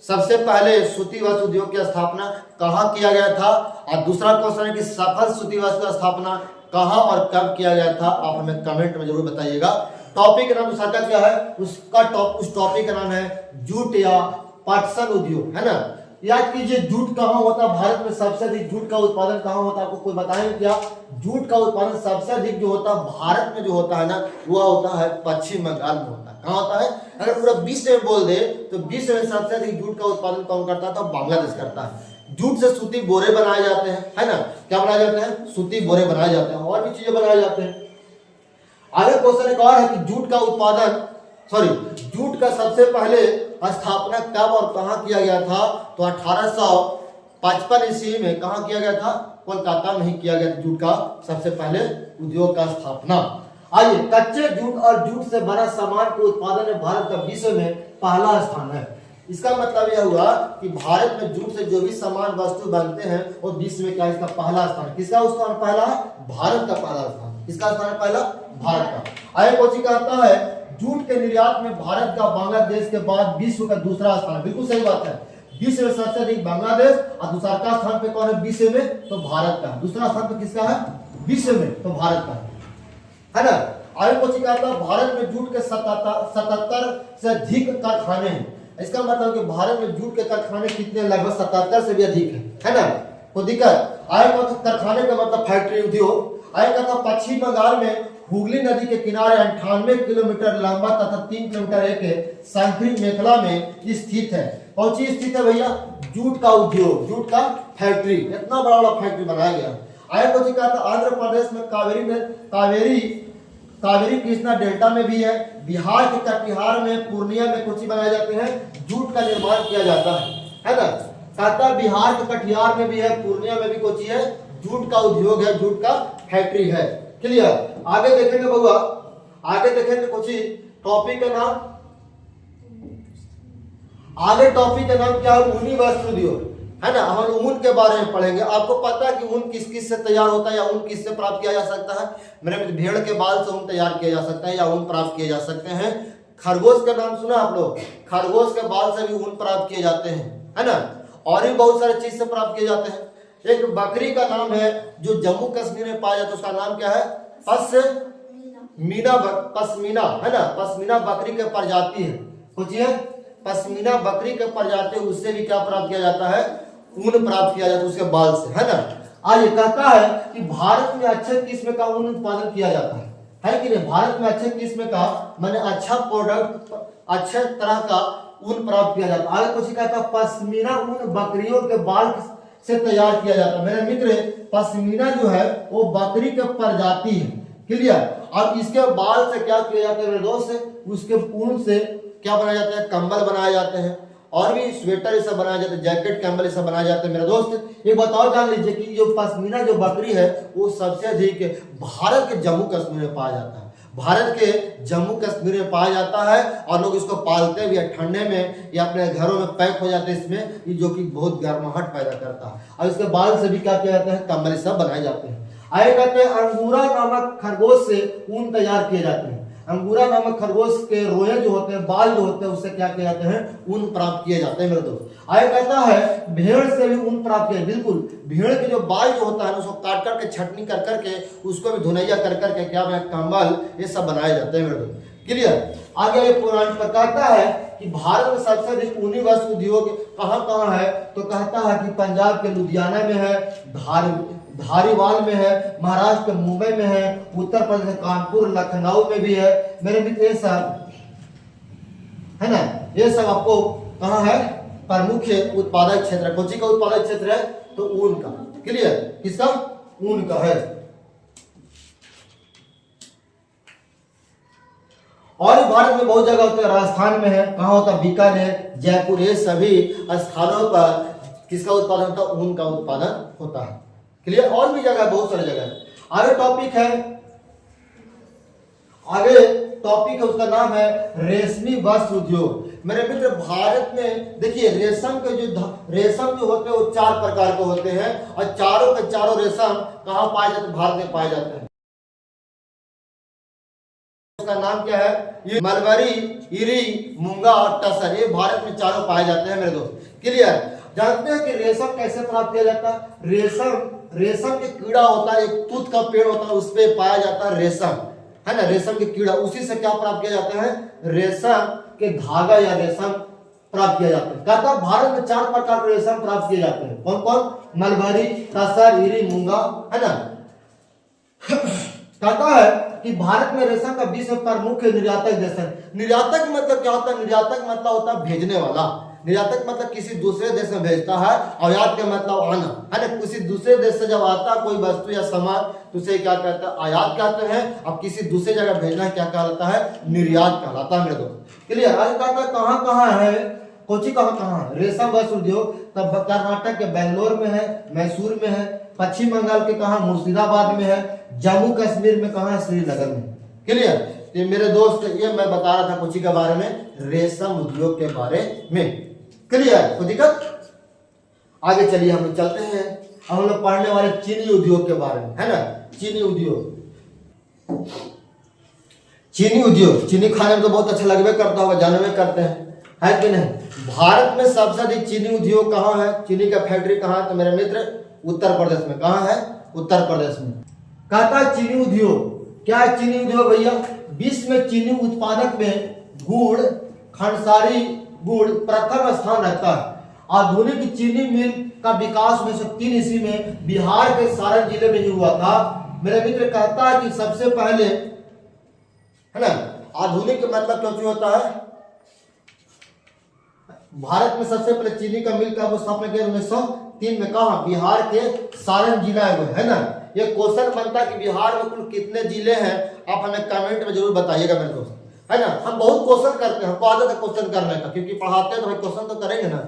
सबसे पहले सूती वस्त्र उद्योग की स्थापना कहाँ किया गया था, और दूसरा क्वेश्चन है कि सफल सूती वस्त्र की स्थापना कहाँ और कब किया गया था। आप हमें कमेंट में जरूर बताइएगा। टॉपिक का नाम दूसरा का क्या है, उस टॉपिक का नाम है जूट या पटसन उद्योग, है ना। याद कीजिए जूट कहाँ होता है, भारत में सबसे अधिक जूट का उत्पादन कहाँ होता है, आपको कोई बताएंगे क्या। जूट का उत्पादन सबसे अधिक जो होता है भारत में जो होता है ना, वह होता है पश्चिम बंगाल में होता है। कहाँ होता है, अगर पूरा विश्व में बोल दे तो विश्व में सबसे अधिक जूट का उत्पादन कौन करता है, तो बांग्लादेश करता है। जूट से सूती बोरे बनाए जाते हैं, है ना। क्या बनाए जाते हैं, सूती बोरे बनाए जाते हैं, और भी चीजें बनाए जाते हैं। आगे क्वेश्चन एक और है कि जूट का सबसे पहले स्थापना कब और कहां किया गया था, तो 1855 ईस्वी में कहां किया गया था, कोलकाता में ही किया गया था जूट का सबसे पहले उद्योग का स्थापना। आइए, कच्चे जूट और जूट से बना सामान के उत्पादन में भारत का विश्व में पहला स्थान है। इसका मतलब यह हुआ कि भारत में जूट से जो भी सामान वस्तु बनते हैं वो विश्व में क्या, इसका पहला स्थान। किसका स्थान पहला है, भारत का पहला स्थान। किसका स्थान पहला, भारत का। आगे क्वेश्चन कहता है जूट के निर्यात में भारत का बांग्लादेश के बाद विश्व का दूसरा स्थान। बिल्कुल सही बात है, विश्व में सबसे अधिक बांग्लादेश और दूसरा का स्थान पे कौन है विश्व में, तो भारत का। दूसरा स्थान पे किसका है, विश्व में, तो भारत का, है ना। आगे क्वेश्चन कहता है भारत में जूट के 77 से अधिक कारखाने हैं। इसका मतलब कि भारत में जूट के कारखाने कितने, लगभग 77 से भी अधिक है ना। तो दिक्कत आए कारखाने का मतलब फैक्ट्री उद्योग। आए कहता पश्चिम बंगाल में हुगली नदी के किनारे 98 किलोमीटर लंबा तथा 3 किलोमीटर एक सांकरी मेखला में स्थित है। कौन सी स्थित है भैया, जूट का उद्योग, जूट का फैक्ट्री। इतना बड़ा बड़ा फैक्ट्री बनाया गया। आए क्वेश्चन कहता आंध्र प्रदेश में कावेरी कृष्णा डेल्टा में भी है। बिहार के कटिहार में, पूर्णिया में कुछ बनाए जाते हैं, जूट का निर्माण किया जाता है ना। कहता बिहार के कटिहार में भी है, पूर्णिया में भी कुछ है, जूट का उद्योग है, जूट का फैक्ट्री है। क्लियर। आगे देखेंगे बउआ, आगे देखेंगे कुछ टॉपिक का नाम, आगे टॉपिक का नाम क्या है, ऊनी वस्त्र उद्योग, है ना। हम ऊन के बारे में पढ़ेंगे। आपको पता है कि ऊन किस किस से तैयार होता है, या ऊन किस से प्राप्त किया जा सकता है। मेरे मित्र, भेड़ के बाल से ऊन तैयार किया जा सकता है, या ऊन प्राप्त किए जा सकते हैं। खरगोश का नाम सुना आप लोग, खरगोश के बाल से भी ऊन प्राप्त किए जाते हैं, है ना। और भी बहुत सारे चीज से प्राप्त किए जाते हैं। एक बकरी का नाम है जो जम्मू कश्मीर में पाया जाता है, उसका नाम क्या है, पश्मीना, है ना। पश्मीना बकरी के प्रजाति है, सोचिए, पश्मीना बकरी के प्रजाति, उससे भी क्या प्राप्त किया जाता है, ऊन प्राप्त किया जाता है उसके बाल से, है ना। आज कहता है कि भारत में अच्छे किस्म का ऊन उत्पादन किया जाता है कि नहीं। भारत में अच्छे किस्म का माने अच्छा प्रोडक्ट, अच्छे तरह का ऊन प्राप्त किया जाता है। आगे कुछ कहता है पश्मीना ऊन बकरियों के बाल से तैयार किया जाता है। मेरे मित्र, पश्मीना जो है वो बकरी के प्रजाति है, क्लियर। और इसके बाल से क्या किया जाता है मेरे दोस्त, उसके ऊन से क्या बनाया जाता है, कंबल बनाए जाते हैं, और भी स्वेटर ये सब बनाया जाता है, जैकेट कंबल ये सब बनाए जाते हैं। मेरे दोस्त ये बताओ, जान लीजिए कि जो पश्मीना जो बकरी है वो सबसे अधिक भारत के जम्मू कश्मीर में पाया जाता है। भारत के जम्मू कश्मीर में पाया जाता है, और लोग इसको पालते भी है ठंडे में, या अपने घरों में पैक हो जाते हैं इसमें, ये जो कि बहुत गर्माहट पैदा करता है। और इसके बाल से भी क्या किया जाता है, कंबल सब बनाए जाते हैं। आगे कहते हैं अंगूरा नामक खरगोश से ऊन तैयार किए जाते हैं। अंगूरा नामक खरगोश के रोए जो होते हैं, बाल जो होते हैं, उससे क्या किए जाते हैं, ऊन प्राप्त किए जाते हैं मेरे दोस्त। आगे कहता है भेड़ से भी ऊन प्राप्त किया। बिल्कुल, भेड़ के जो बाल जो होता है उसको काट करके, छटनी कर करके, उसको भी धुनैया कर करके क्या कंबल ये सब बनाए जाते हैं मेरे दोस्त, क्लियर। आगे ये पुराण पर कहता है कि भारत में सबसे अधिक ऊनी वस्त्र उद्योग कहाँ है, तो कहता है कि पंजाब के लुधियाना में है, धारीवाल में है, महाराष्ट्र के मुंबई में है, उत्तर प्रदेश के कानपुर, लखनऊ में भी है। मेरे मित्र, ये सब है ना, ये सब आपको कहाँ है, प्रमुख उत्पादक क्षेत्र। कोची का उत्पादक क्षेत्र है, तो ऊन का, क्लियर। किसका, ऊन का है। और भारत में बहुत जगह होते हैं, राजस्थान में है, कहाँ होता है, बीकानेर, जयपुर, ये सभी स्थानों पर किसका उत्पादन होता है, ऊन का उत्पादन होता है, क्लियर। और भी जगह, बहुत सारी जगह। आगे टॉपिक है, उसका नाम है रेशमी वस्त्र उद्योग। मेरे मित्र, भारत में देखिए रेशम के रेशम जो होते हैं वो 4 प्रकार के होते हैं, और चारों के चारों रेशम कहाँ पाए जाते हैं, भारत में पाए जाते हैं। का नाम क्या है? ये मलबरी, इरी, मूंगा और टसर, ये भारत में चारों पाए जाते हैं मेरे दोस्त। क्लियर? जानते हैं कि रेशम कैसे प्राप्त किया जाता है? रेशम के कीड़ा होता है, एक तूत का पेड़ होता है, उस पे पाया जाता है रेशम, है ना, रेशम के कीड़ा। उसी से क्या प्राप्त किया जाता है? रेशम के धागा या रेशम प्राप्त किया जाता है। कहता है भारत में 4 प्रकार के रेशम प्राप्त किए जाते हैं। कौन कौन? मलबरी, टसर, इरी, मूंगा, है ना। कहता है कि भारत में रेशम का विश्व में प्रमुख निर्यातक देश है। निर्यातक मतलब क्या होता है? निर्यातक मतलब होता है भेजने वाला। निर्यातक मतलब किसी दूसरे देश में भेजता है। आयात का मतलब आना, है ना। किसी दूसरे देश से जब आता है कोई वस्तु या सामान तो उसे क्या कहते हैं? आयात कहते हैं। अब किसी दूसरे जगह भेजना क्या कहलाता है? निर्यात कहलाता है मेरे दोस्त। क्लियर? आज कहता है कहाँ है कोची, कहाँ रेशम वस्त्र उद्योग? तब कर्नाटक के बेंगलोर में है, मैसूर में है, पश्चिम बंगाल के कहा? मुर्शिदाबाद में है, जम्मू कश्मीर में कहा? श्रीनगर में। क्लियर? तो मेरे दोस्त ये मैं बता रहा था कोची के बारे में, रेशम उद्योग के बारे में। क्लियर? कोई दिक्कत? आगे चलिए हम लोग चलते हैं। अब हम लोग पढ़ने वाले चीनी उद्योग के बारे में, है ना। चीनी उद्योग, चीनी उद्योग, चीनी खाने में तो बहुत अच्छा लगबे करता होगा, जानबे करते हैं, है कि नहीं। भारत में सबसे अधिक चीनी उद्योग कहाँ है? चीनी का फैक्ट्री कहाँ है? तो मेरे मित्र उत्तर प्रदेश में। कहाँ है? उत्तर प्रदेश में। कहता है चीनी उद्योग, क्या है चीनी उद्योग भैया? विश्व में चीनी उत्पादक में गुड़, खंडसारी गुड़ प्रथम स्थान रखता है। आधुनिक चीनी मिल का विकास 1903 ईस्वी में बिहार के सारण जिले में ही हुआ था। मेरा मित्र कहता है कि सबसे पहले, है ना, आधुनिक मतलब क्यों होता है? भारत में सबसे पहले चीनी का मिल का स्थापना किया 1903 में। कहा? बिहार के सारण जिला है ना। ये क्वेश्चन बनता है कि बिहार में कुल कितने जिले हैं? आप हमें कमेंट में जरूर बताइएगा मेरे दोस्त, है ना। हम बहुत क्वेश्चन करते हैं, हमको आदत है क्वेश्चन करने का, क्योंकि पढ़ाते हैं तो भाई क्वेश्चन तो करेंगे ना।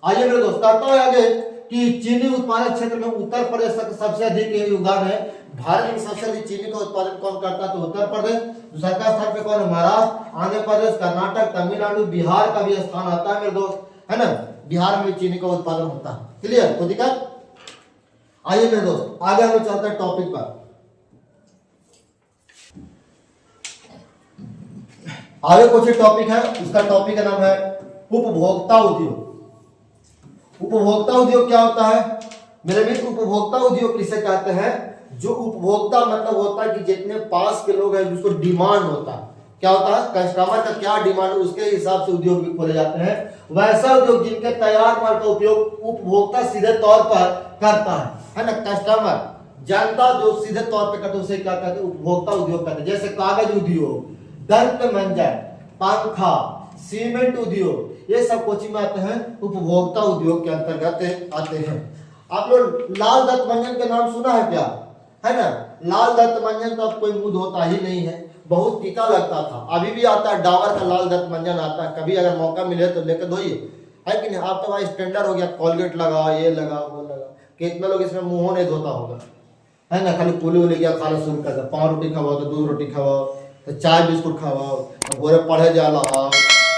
आइए मेरे दोस्त, कहता है आगे कि चीनी उत्पादक क्षेत्र में उत्तर प्रदेश का सबसे अधिक योगदान है। भारत में सबसे अधिक चीनी का उत्पादन कौन करता है? तो उत्तर प्रदेश। दूसरा स्थान पे कौन है? महाराष्ट्र, आंध्र प्रदेश, कर्नाटक, तमिलनाडु, बिहार का भी स्थान आता है मेरे दोस्त, है ना। बिहार में भी चीनी का उत्पादन होता है। क्लियर? कोई दिक्कत? आइए मेरे दोस्त आगे हम चलते हैं टॉपिक पर। आगे कुछ टॉपिक है, उसका टॉपिक का नाम है उपभोक्ता उद्योग। उपभोक्ता उद्योग क्या होता है मेरे मित्र? उपभोक्ता उद्योग किसे कहते हैं? जो उपभोक्ता मतलब होता है कि जितने पास के लोग हैं जिसको डिमांड होता है, क्या होता है? कस्टमर का क्या डिमांड है उसके हिसाब से उद्योग भी खोले जाते हैं। वैसा उद्योग जिनके तैयार माल का उपयोग उपभोक्ता सीधे तौर पर करता है ना। कस्टमर, जनता जो सीधे तौर पर करते हैं उसे क्या कहते हैं? उपभोक्ता उद्योग कहते हैं। जैसे कागज उद्योग, दंत मंजन, पंखा, सीमेंट उद्योग, ये सब कोचिंग में आते हैं, उपभोक्ता उद्योग के अंतर्गत आते हैं। आप लोग लाल दत्त मंजन के नाम सुना है क्या? है ना। लाल दत्त मंजन तो अब कोई मुंह धोता ही नहीं है, बहुत फीका लगता था। अभी भी आता है, डाबर का लाल दत्त मंजन आता है, कभी अगर मौका मिले तो लेकर धोइए, है कि नहीं। आप तो भाई स्टैंडर्ड हो गया, कॉलगेट लगा, ये लगा, वो लगा। कितना लोग इसमें मुंह नहीं धोता होगा, है ना। खाली पुली उली गया खाना शुरू करता, 5 रोटी खाओ तो 2 रोटी खाओ, तो चाय बिस्कुट खाओ, भोरे पढ़े जाला,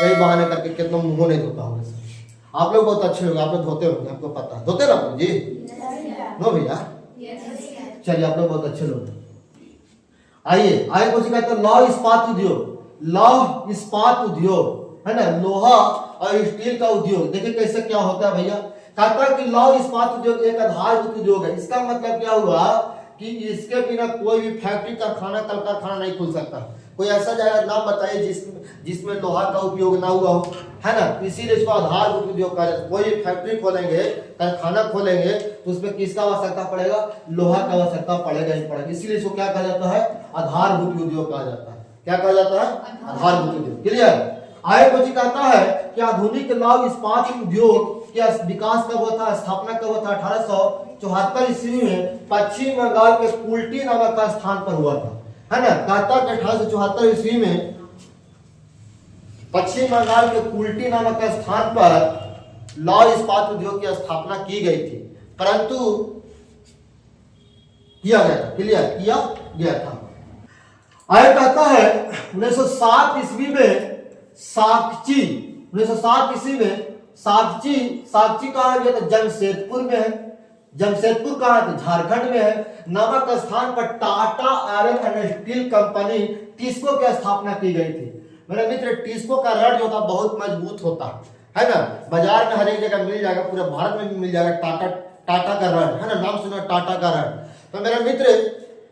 यही बहाने करके कितना मुंह नहीं धोता होगा। आप लोग बहुत अच्छे लोग, आप लोग धोते होंगे, आपको पता है। धोते ना आप जी? नो भैया, चलिए आप लोग बहुत अच्छे लोग। आइए आगे कुछ कहते हैं लौह इस्पात उद्योग। लौह इस्पात उद्योग, है ना, लोहा और स्टील का उद्योग। देखिए कैसे क्या होता है भैया। कहता है कि लौह इस्पात उद्योग एक आधारभूत उद्योग है। इसका मतलब क्या हुआ कि इसके बिना कोई भी फैक्ट्री, कारखाना, कल कारखाना नहीं खुल सकता। कोई ऐसा जगह नाम बताइए जिसमें लोहा का उपयोग ना हुआ हो, है ना। इसीलिए इसको आधारभूत उद्योग कहा जाता है। कोई फैक्ट्री खोलेंगे, कारखाना खोलेंगे तो उसमें किसका आवश्यकता पड़ेगा? लोहा का आवश्यकता पड़ेगा ही पड़ेगा। इसीलिए इसको क्या कहा जाता है? आधारभूत उद्योग कहा जाता है। क्या कहा जाता है? आधारभूत उद्योग। क्लियर? आगे कुछ कहता है कि आधुनिक लौह इस्पात उद्योग का विकास कब हुआ था? स्थापना कब हुआ था? 1874 ईस्वी में पश्चिम बंगाल के कुल्टी नामक का स्थान पर हुआ था, है ना। कहता है 1874 ईस्वी में पश्चिम बंगाल के कुल्टी नामक का स्थान पर लौह इस्पात उद्योग की स्थापना की गई थी, परंतु किया गया था। क्लियर? किया गया था। आगे कहता है 1907 ईस्वी में साकची, 1907 ईस्वी में साकची कहा गया था? जमशेदपुर में है। जमशेदपुर कहाँ है? झारखंड में है। नामक स्थान पर Tata iron and steel company TISCO की स्थापना की गई थी। मेरे मित्र, टिस्को का रड जो था बहुत मजबूत होता है ना, बाजार में हर एक जगह मिल जाएगा, पूरे भारत में भी मिल जाएगा। टाटा का रड है ना, नाम सुना टाटा का रड। तो मेरा मित्र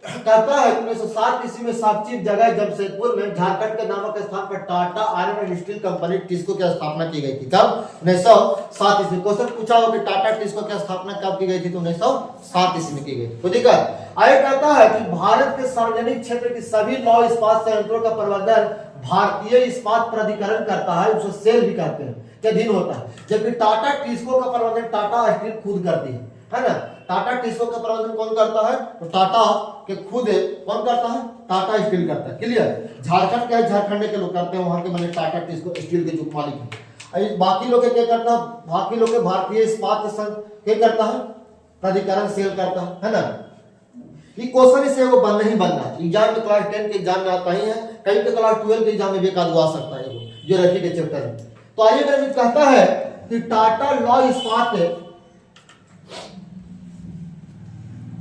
कहता है 1907 ईस्वी में साक्षी जगह जमशेदपुर में झारखंड के नामक स्थान पर Tata iron and steel company TISCO की स्थापना की गई थी। कब? 1907 ईस्वी। क्वेश्चन पूछा हो कि टाटा टिस्को की स्थापना कब की गई थी, तो 1907 ईस्वी में की गई थी। तो देखा आगे कहता है कि भारत के सार्वजनिक क्षेत्र की सभी 9 इस्पात संयंत्रों का प्रबंधन भारतीय इस्पात प्राधिकरण करता है, उसे सेल भी कहते हैं, के अधीन होता है। जबकि टाटा टिस्को का प्रबंधन टाटा स्टील खुद करती है ना। टाटा टिस्को का प्रबंधन कौन करता है, तो टाटा के खुद कौन करता है, टाटा स्टील करता है। क्लियर? झारखंड के झारखंड के लोग करते हैं, वहां के मैंने टाटा टिस्को स्टील के जो मालिक है। बाकी लोग क्या करता है, बाकी लोग भारतीय इस्पात संघ क्या करता है, प्राधिकरण सेल करता है ना। ये क्वेश्चन इससे वो बन नहीं बनना एग्जाम में, क्लास 10 के एग्जाम में आता ही है, कहीं पे क्लास 12 के एग्जाम में भी एक आध आ सकता है जो रखी के चैप्टर में। तो आइए मेरे कहता है कि टाटा लॉ इस्पात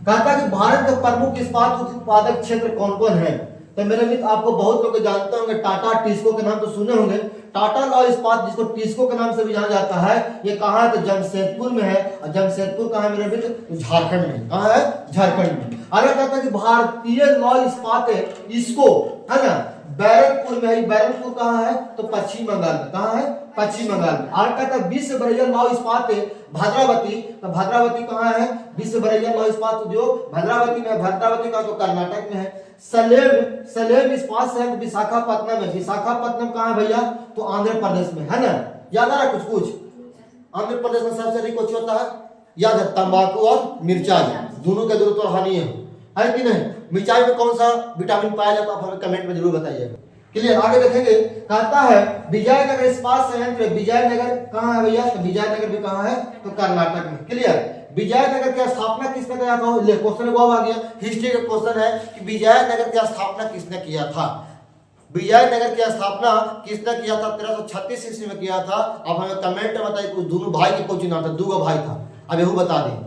कहता है कि भारत के प्रमुख इस्पात उत्पादक क्षेत्र कौन कौन है। तो मेरे मित्र आपको बहुत लोग जानते होंगे, टाटा टिस्को के नाम तो सुने होंगे। टाटा लॉ इस्पात जिसको टिस्को के नाम से भी जाना जाता है, ये कहाँ है, तो जमशेदपुर में है। और जमशेदपुर कहाँ है मेरे मित्र, तो झारखंड में। कहाँ है? झारखंड में। अगर कहता है कि भारतीय लॉ इस्पात है इसको है ना बैरकपुर में है। बैरकपुर कहाँ है, तो पश्चिम बंगाल में। कहाँ है? पश्चिम बंगाल में। और कहता है विश्व बरैया लॉ इस्पात है भद्रावती। तो भद्रावती कहाँ है, विश्व बरैया लॉ इस्पात उद्योग भद्रावती में। भद्रावती का तो कर्नाटक में है। सलेम इस्पात संयंत्र विशाखापट्टनम में। विशाखापट्टनम कहाँ है भैया, तो आंध्र प्रदेश में है ना। याद आ रहा है कुछ? आंध्र प्रदेश में सबसे अधिक कुछ होता है, याद है, तंबाकू और मिर्चाई, दोनों के जरूरत और हानि है कि नहीं। मिर्चाई में कौन सा विटामिन पाया जाता है, आप हमें कमेंट में जरूर बताइएगा। क्लियर? आगे देखेंगे, कहता है विजयनगर इस्पात संयंत्र। विजयनगर कहाँ है भैया, तो विजयनगर भी कहाँ है, तो कर्नाटक में। क्लियर? विजयनगर की स्थापना किसने किया था, ले क्वेश्चन वो आ गया, हिस्ट्री का क्वेश्चन है कि विजयनगर की स्थापना किसने किया था। विजयनगर की स्थापना किसने किया था, 1336 ईस्वी में किया था। आप हमें कमेंट में बताइए, कुछ दोनों भाई के कोई नाम था, दो भाई था, अब यही बता दें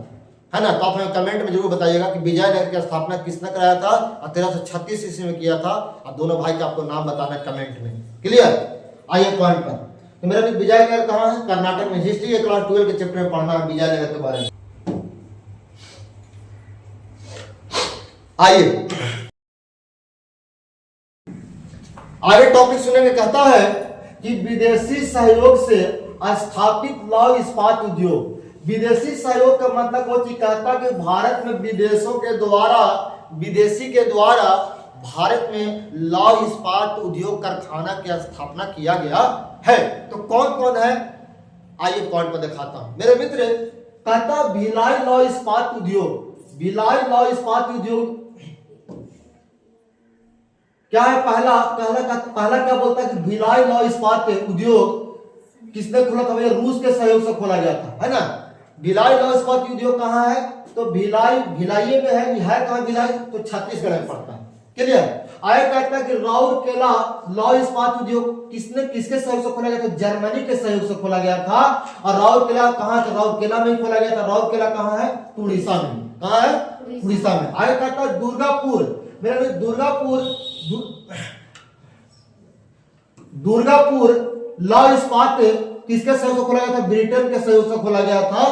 है ना। तो आप हमें कमेंट में जरूर बताइएगा कि विजयनगर की स्थापना किसने कराया था और 1336 ईस्वी में किया था। और दोनों भाई का आपको नाम बताना है कमेंट में। क्लियर? आइए पॉइंट पर। तो मेरा विजयनगर कहाँ है, कर्नाटक में। हिस्ट्री के क्लास 12 के चैप्टर में पढ़ना है विजयनगर के बारे में। आइए आगे टॉपिक सुनेंगे। कहता है कि विदेशी सहयोग से स्थापित लौह इस्पात उद्योग। विदेशी सहयोग का मतलब हो कि कहता कि भारत में विदेशी के द्वारा भारत में लौह इस्पात उद्योग कारखाना की स्थापना किया गया है। तो कौन कौन है, आइए पॉइंट पर दिखाता हूं। मेरे मित्र कहता भिलाई लौह इस्पात उद्योग। भिलाई लौह इस्पात उद्योग क्या है, पहला क्या बोलता है कि भिलाई लौह इस्पात उद्योग किसने खोला था भैया, रूस के सहयोग से खोला गया था, है ना। भिलाई लौह इस्पात उद्योग कहाँ है, तो भिलाई में है कहाँ भिलाई, तो छत्तीसगढ़ में पड़ता है। क्लियर? आगे कहता है कि राउरकेला लौह इस्पात उद्योग किसके सहयोग से खोला गया था, जर्मनी के सहयोग से खोला गया था। और राउरकेला कहाँ था, राउरकेला में ही खोला गया था। राउरकेला कहाँ है, तो उड़ीसा में। कहाँ है, उड़ीसा में। आगे कहता है दुर्गापुर। मेरा दुर्गापुर लौह इस्पात किसके सहयोग से खोला गया था, ब्रिटेन के सहयोग से खोला गया था,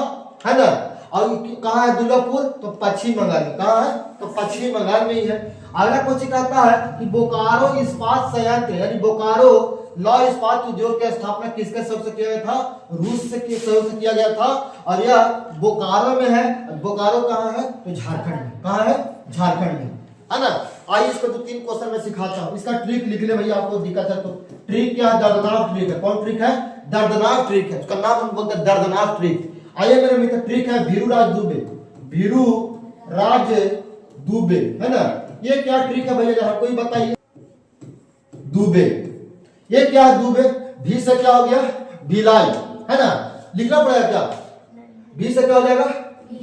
है ना। और कहाँ है दुर्गापुर, तो पश्चिम बंगाल में। कहाँ है, तो पश्चिम बंगाल में ही है। अगला क्वेश्चन कहता है कि बोकारो इस्पात संयंत्र यानी बोकारो लौह इस्पात उद्योग की स्थापना किसके सहयोग से किया गया था, रूस से सहयोग से किया गया था। और यह बोकारो में है। बोकारो कहाँ है, तो झारखंड में। कहाँ है, झारखंड में, है ना। आइए इसको 2-3 क्वेश्चन में सिखाता हूं। इसका ट्रिक लिख ले भैया, आपको दिक्कत है तो। ट्रिक क्या है, दर्दनाक ट्रिक है। कौन ट्रिक है, दर्दनाक ट्रिक है। उसका नाम हम बोलते हैं दर्दनाक ट्रिक। आइए मेरे मित्र, ट्रिक है भीरूराज दुबे। भीरूराज दुबे, है ना। ये क्या ट्रिक है भैया, जरा कोई बताइए। दुबे, ये क्या है, दुबे। भी से क्या हो गया, भिलाई, है ना। लिखना पड़ेगा क्या, भी से क्या हो जाएगा,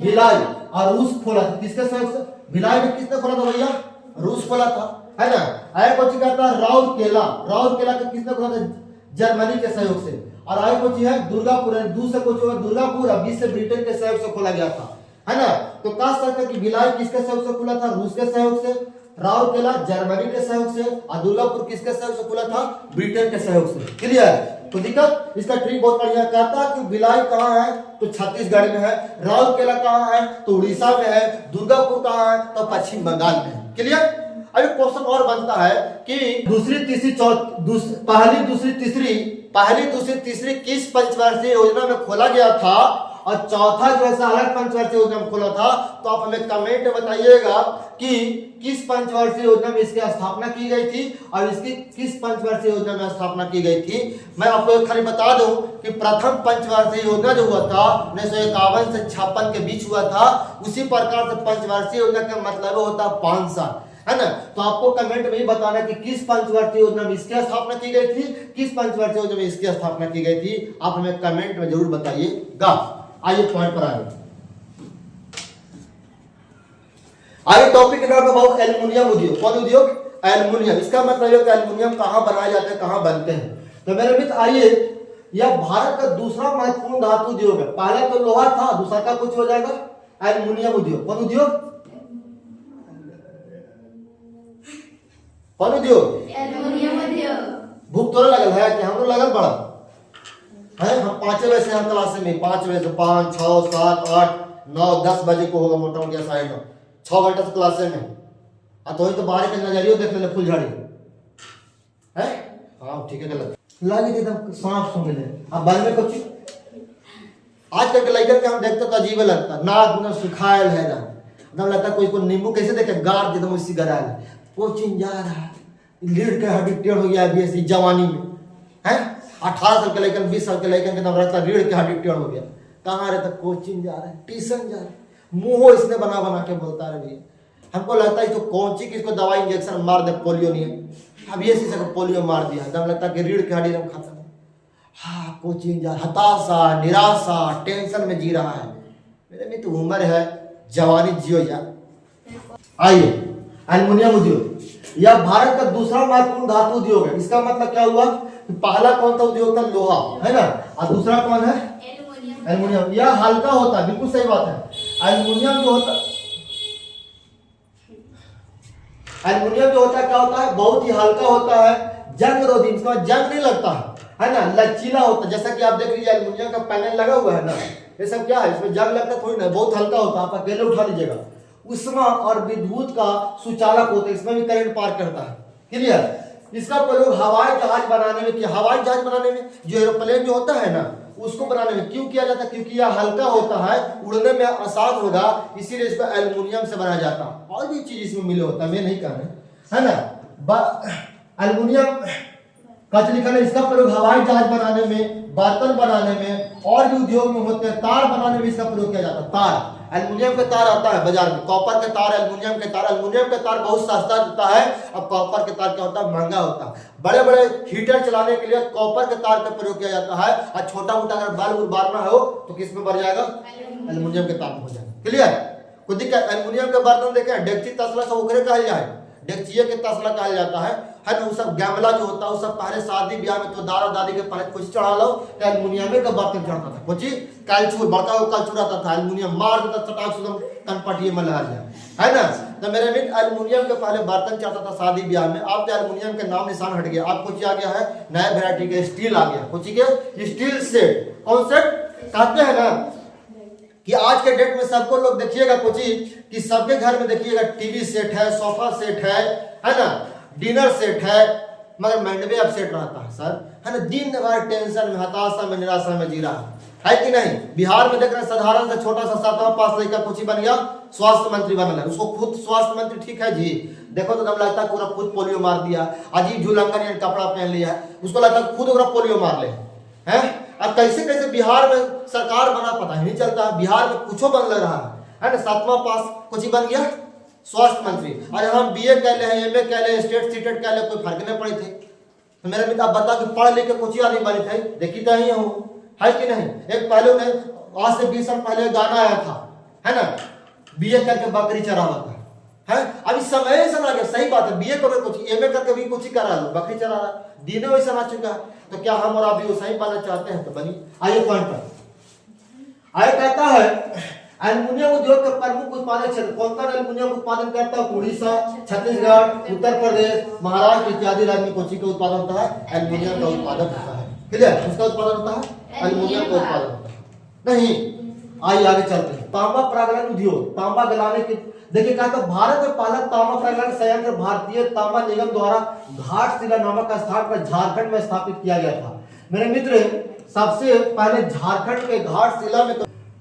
भिलाई। और रूस खोला था किसके सहयोग से, भिलाई में किसने खोला था भैया, रूस खोला था, है ना। आगे कुछ कहता है राउरकेला का किसने खोला था, जर्मनी के सहयोग से। और आगे कुछ है दुर्गापुर, दूसरे कुछ होगा दुर्गापुर, अभी से ब्रिटेन के सहयोग से खोला गया था, है ना। तो कह सकते हैं कि भिलाई किसके सहयोग से खुला था, रूस के सहयोग से। राउरकेला जर्मनी के सहयोग से, अब्दुल्लापुर किसके सहयोग से खुला था? ब्रिटेन के सहयोग से। क्लियर? तो दिक्कत इसका ट्रिक बहुत बढ़िया कहता कि भिलाई कहाँ है? तो छत्तीसगढ़ में है। राउरकेला कहाँ है? तो उड़ीसा में है। दुर्गापुर कहाँ है? तो पश्चिम बंगाल में है। क्लियर? अभी क्वेश्चन और बनता है कि पहली दूसरी तीसरी किस पंचवर्षीय योजना में खोला गया था और चौथा जो है अलग पंचवर्षीय योजना में खोला था? तो आप हमें कमेंट बताइएगा कि किस पंचवर्षीय योजना में इसकी स्थापना की गई थी और इसकी किस पंचवर्षीय योजना में स्थापना की गई थी। मैं आपको खाली बता दूं कि प्रथम पंचवर्षीय योजना जो हुआ था 1951 से 56 के बीच हुआ था। उसी प्रकार से पंचवर्षीय योजना का मतलब होता है 5 साल, है ना। तो आपको कमेंट में ही बताना कि किस पंचवर्षीय योजना में इसकी स्थापना की गई थी, किस पंचवर्षीय योजना में इसकी स्थापना की गई थी। आप हमें कमेंट में जरूर बताइएगा। आइए पॉइंट पर आगे टॉपिक नंबर एल्युमिनियम उद्योग। कौन उद्योग? एल्युमिनियम। इसका मतलब है कि एल्युमिनियम कहां बनाए जाते हैं, कहां बनते हैं। तो मेरे मित्र आइए, यह भारत का दूसरा महत्वपूर्ण धातु उद्योग है। पहला तो लोहा था, दूसरा का कुछ हो जाएगा एल्युमिनियम उद्योग। कौन उद्योग? कौन उद्योग? एल्युमिनियम उद्योग। भूख तो लगल है कि हमको लगल बड़ा है। हम 5 बजे से हम क्लास में 5 बजे से 5, 6, 7, 8, 9, 10 बजे को होगा मोटा मोटा 9:30 6 घंटे से क्लास में। तो ही तो बाहर के नजरियो देख ले फुलझड़ी है। हाँ ठीक है, गलत लागे एकदम सांप सूंघ ले। अब बारे में कुछ आजकल के लड़के के हम देखते तो अजीब लगता, नाक एकदम सुखायल है ना, एकदम लगता कोई को नींबू कैसे देखे गाड़ एकदम उसी गराल। कोचिंग जा रहा है, लीड के हड्डी टेढ़ हो गया अभी ऐसी जवानी में है। 18 साल के लड़कन 20 साल के लड़कन के नाम रहता रीढ़ के हड्डी टेढ़ हो गया। कहाँ रहता? कोचिंग जा रहा है, ट्यूशन जा रहा है, मुंह इसने बना बना के बोलता है भैया। हमको लगता है इसको कौची की इसको दवाई इंजेक्शन मार दे, पोलियो नहीं है। अब ये से पोलियो मार दिया, एकदम लगता है कि रीढ़ की हड्डी एकदम खत्म। हाँ कोचिंग जा, हताशा, निराशा, टेंशन में जी रहा है। मेरे में तो उम्र है, जवानी जियो यार। आइए एल्युमिनियम उद्योग, यह भारत का दूसरा महत्वपूर्ण धातु उद्योग है। इसका मतलब क्या हुआ कि पहला कौन सा उद्योग था? लोहा, है ना। और दूसरा कौन है? एल्युमिनियम। यह हल्का होता है, बिल्कुल सही बात है। एल्युमिनियम जो होता क्या होता है? बहुत ही हल्का होता है, जंग रोधी, इसका जंग नहीं लगता है ना, लचीला होता है। जैसा कि आप देख लीजिए एल्युमिनियम का पैनल लगा हुआ है ना, ये सब क्या है? इसमें जंग लगता थोड़ी ना, बहुत हल्का होता है। आप अकेले उठा लीजिएगा। उष्मा और विद्युत का सुचालक होता है, इसमें भी करंट पार करता है। क्लियर? इसका प्रयोग हवाई जहाज बनाने में किया। हवाई जहाज बनाने में जो एरोप्लेन जो होता है ना, उसको बनाने में क्यों किया जाता है? क्योंकि यह हल्का होता है, उड़ने में आसान होगा, इसीलिए इसको एल्युमिनियम से बनाया जाता है। और भी चीज इसमें मिले होता है, मैं नहीं कह रहा है ना। एल्युमिनियम का लिखा है, इसका प्रयोग हवाई जहाज बनाने में, बर्तन बनाने में और भी उद्योग में होते हैं। तार बनाने में इसका प्रयोग किया जाता है। तार, एल्युमिनियम का तार आता है बाजार में, कॉपर के तार, एल्युमिनियम के तार। एल्युमिनियम का तार बहुत सस्ता देता है और कॉपर के तार क्या होता है? महंगा होता है। बड़े बड़े हीटर चलाने के लिए कॉपर के तार का प्रयोग किया जाता है, और छोटा मोटा अगर बल्ब बारना हो तो किस में बढ़ जाएगा? एल्युमिनियम के तार में हो जाएगा। क्लियर? कोई दिक्कत? एल्युमिनियम के बर्तन देखे, डेक्ची तसला सब ओकरे कहा जाए, डेक्चिए के तसला कहा जाता है ना। वो सब गैमला जो होता है, वो सब पहले शादी ब्याह में तो दादा दादी के पहले कुछ चढ़ा लो तो एल्युमिनियम का बर्तन चढ़ता था। कुछ कैलचूर, बड़का वो कैलचूर आता था, एल्युमिनियम मार देता चटाक सुदम तनपटिए में लगा जाए, है ना। तो मेरे मित्र एल्युमिनियम के पहले बर्तन चढ़ता था शादी ब्याह में। अब तो एल्युमिनियम के नाम निशान हट गया, अब कुछ आ गया है नया वेरायटी के स्टील आ गया। कुछ के स्टील सेट, कौन सेट कहते हैं ना कि आज के डेट में सबको लोग देखिएगा कुछ कि सबके घर में देखिएगा टीवी सेट है, सोफा सेट है ना, डिनर सेट है, मगर मंडवे अब सेट रहता है सर, है ना। दिन भर टेंशन में, हताशा में, निराशा में जी रहा है कि नहीं। बिहार में देख रहे हैं साधारण सा छोटा सा 7वां पास लड़का कुछ बन गया, स्वास्थ्य मंत्री बन गया। उसको खुद स्वास्थ्य मंत्री ठीक है जी, देखो तो लगता है पूरा खुद पोलियो मार दिया, अजीब झूलंगन कपड़ा पहन लिया, उसको लगता है खुद पोलियो मार ले है। अब कैसे कैसे बिहार में सरकार बना पता ही नहीं चलता। बिहार में कुछ बन लग रहा है ना। 7वां पास कुछ बन गया स्वास्थ्य मंत्री। आज हम बीए कह ले, एमए कह ले, स्टेट सीटेट कह ले, कोई फर्क नहीं पड़ी थे। तो मेरे मित्र आप बता कि पढ़ लिख के कुछ आदमी बनी थे, देखी तो ही हूँ, है कि नहीं। एक पहले में आज से 20 साल पहले गाना आया था, है ना, बीए करके बकरी चरावा था, है। अभी समय ऐसा आ गया, सही बात है, बीए करके कुछ, एमए करके भी कुछ ही करा लो, बकरी चरा रहा, दिनों वैसा आ चुका है। तो क्या हम और आप भी वैसा ही पाना चाहते हैं? तो बनी। आइए पॉइंट पर आइए, कहता है एल्युमिनियम उद्योग का प्रमुख उत्पादक क्षेत्र कौन कौन एल्युमिनियम उत्पादन करता है? उड़ीसा, छत्तीसगढ़, उत्तर प्रदेश, महाराष्ट्र इत्यादि राज्य में कोची का उत्पादन होता है? एल्युमिनियम का उत्पादन होता है। क्लियर? किसका उत्पादन होता है? एल्युमिनियम का उत्पादन होता है। नहीं, आइए आगे चलते हैं। तांबा प्रागलन उद्योग, तांबा गलाने की, देखिए कहा था भारत में पहला तांबा प्रागलन संयंत्र भारतीय तांबा निगम द्वारा घाटशिला नामक स्थान पर झारखंड में स्थापित किया गया था। मेरे मित्र, सबसे पहले झारखंड के घाटशिला में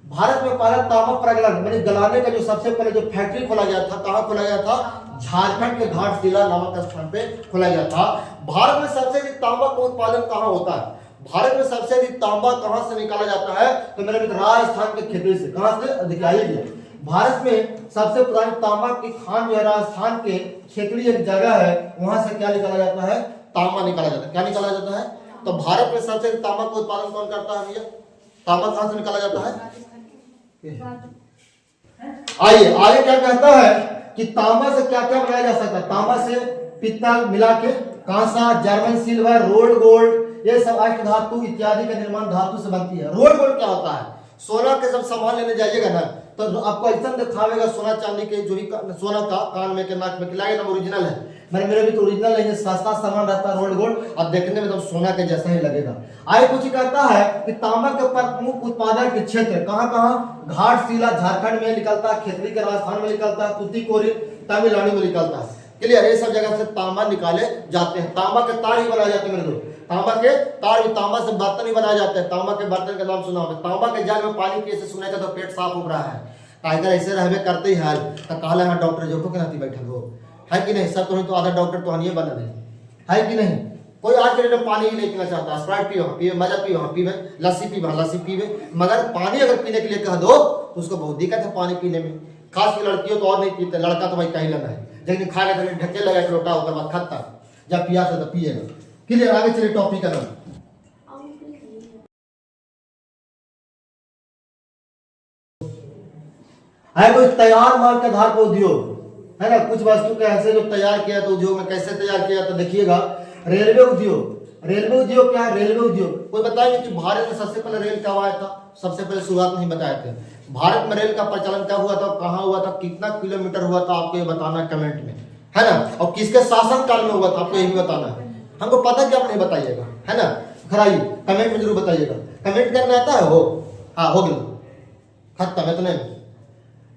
भारत में पहला तांबा प्रागलन माने गलाने का जो सबसे पहले जो फैक्ट्री खोला गया था, कहाँ खोला गया था? झारखंड के घाटशिला नामक स्थान पे खोला गया था। भारत में सबसे अधिक तांबा का उत्पादन कहाँ होता है? भारत में सबसे अधिक तांबा कहां से निकाला जाता है? तो मेरे मित्र राजस्थान के खेती से। कहां से? दिखाइए, भारत में सबसे पुरानी तांबा की खान जो है राजस्थान के खेतड़ी एक जगह है, वहां से क्या निकाला जाता है? तांबा निकाला जाता है। क्या निकाला जाता है? तो भारत में सबसे अधिक तांबा का उत्पादन कौन करता है भैया? तांबा कहां से निकाला जाता है? आइए आगे क्या कहता है कि तांबा से क्या क्या बनाया जा सकता है? तांबा से पित्तल मिला के कांसा, जर्मन सिल्वर, रोल्ड गोल्ड, ये सब अष्ट धातु इत्यादि का निर्माण धातु से बनती है। रोल्ड गोल्ड क्या होता है? सोना के जब सामान लेने जाइएगा ना तो आपको ऐसा दिखावेगा सोना चांदी के जो भी सोना का कान में के नाक में के लागेगा ओरिजिनल है। मैंने भी तो ओरिजिनल नहीं है, सस्ता सामान रहता है रोल्ड गोल्ड, और देखने में तो सोना के जैसा ही लगेगा। आगे कुछ कहता है कि तांबा के प्रमुख उत्पादन के क्षेत्र कहाँ कहाँ? घाटशिला झारखंड में निकलता है, खेतड़ी के राजस्थान में निकलता है, तूतीकोरिन तमिलनाडु में निकलता है। क्लियर? ये सब जगह से तांबा निकाले जाते हैं। तांबा के तार ही बनाए जाते हैं मेरे दोस्त, तांबा के तार भी, तांबा से बर्तन ही बनाए जाते हैं। तांबा के बर्तन का नाम सुना होगा। तांबा के जग में पानी पिए से सुनेगा तो पेट साफ हो रहा है। टाइगर ऐसे रहबे करते ही हाल तो कहला है डॉक्टर जो के नाती बैठल हो, है कि नहीं? सब तो आधा डॉक्टर तो हनिए बना दे, है कि नहीं? कोई आज के डेट में पानी ही नहीं पीना चाहता। स्प्राइट पियो पिए, मजा पियो पीवे, लस्सी पीवे लस्सी पीवे, मगर पानी अगर पीने के लिए कह दो तो उसको बहुत दिक्कत है पानी पीने में। खास की लड़कियों तो और नहीं पीते, लड़का तो भाई कहीं लेना है, लेकिन खाएगा तो ढके लगा लोटा होकर बाद खाता जब पिया तो पिएगा। क्लियर? आगे चलिए टॉपिक का नाम है कोई तैयार माल के आधार पर उद्योग, है ना? कुछ वस्तु के ऐसे जो तैयार किया तो उद्योग में कैसे तैयार किया तो देखिएगा। रेलवे उद्योग, रेलवे उद्योग क्या है? रेलवे उद्योग कोई बताएंगे कि भारत में सबसे पहले रेल कब आया था? सबसे पहले शुरुआत नहीं बताए थे। भारत में रेल का प्रचलन कब हुआ था, कहाँ हुआ था, कितना किलोमीटर हुआ था, आपको ये बताना है कमेंट में, है ना? और किसके शासन काल में हुआ था, आपको ये भी बताना है। हमको पता कि आप नहीं बताइएगा, है ना? खराइए कमेंट में जरूर बताइएगा। कमेंट करना आता है? हो, हाँ हो गया, खत्म है। तो नहीं,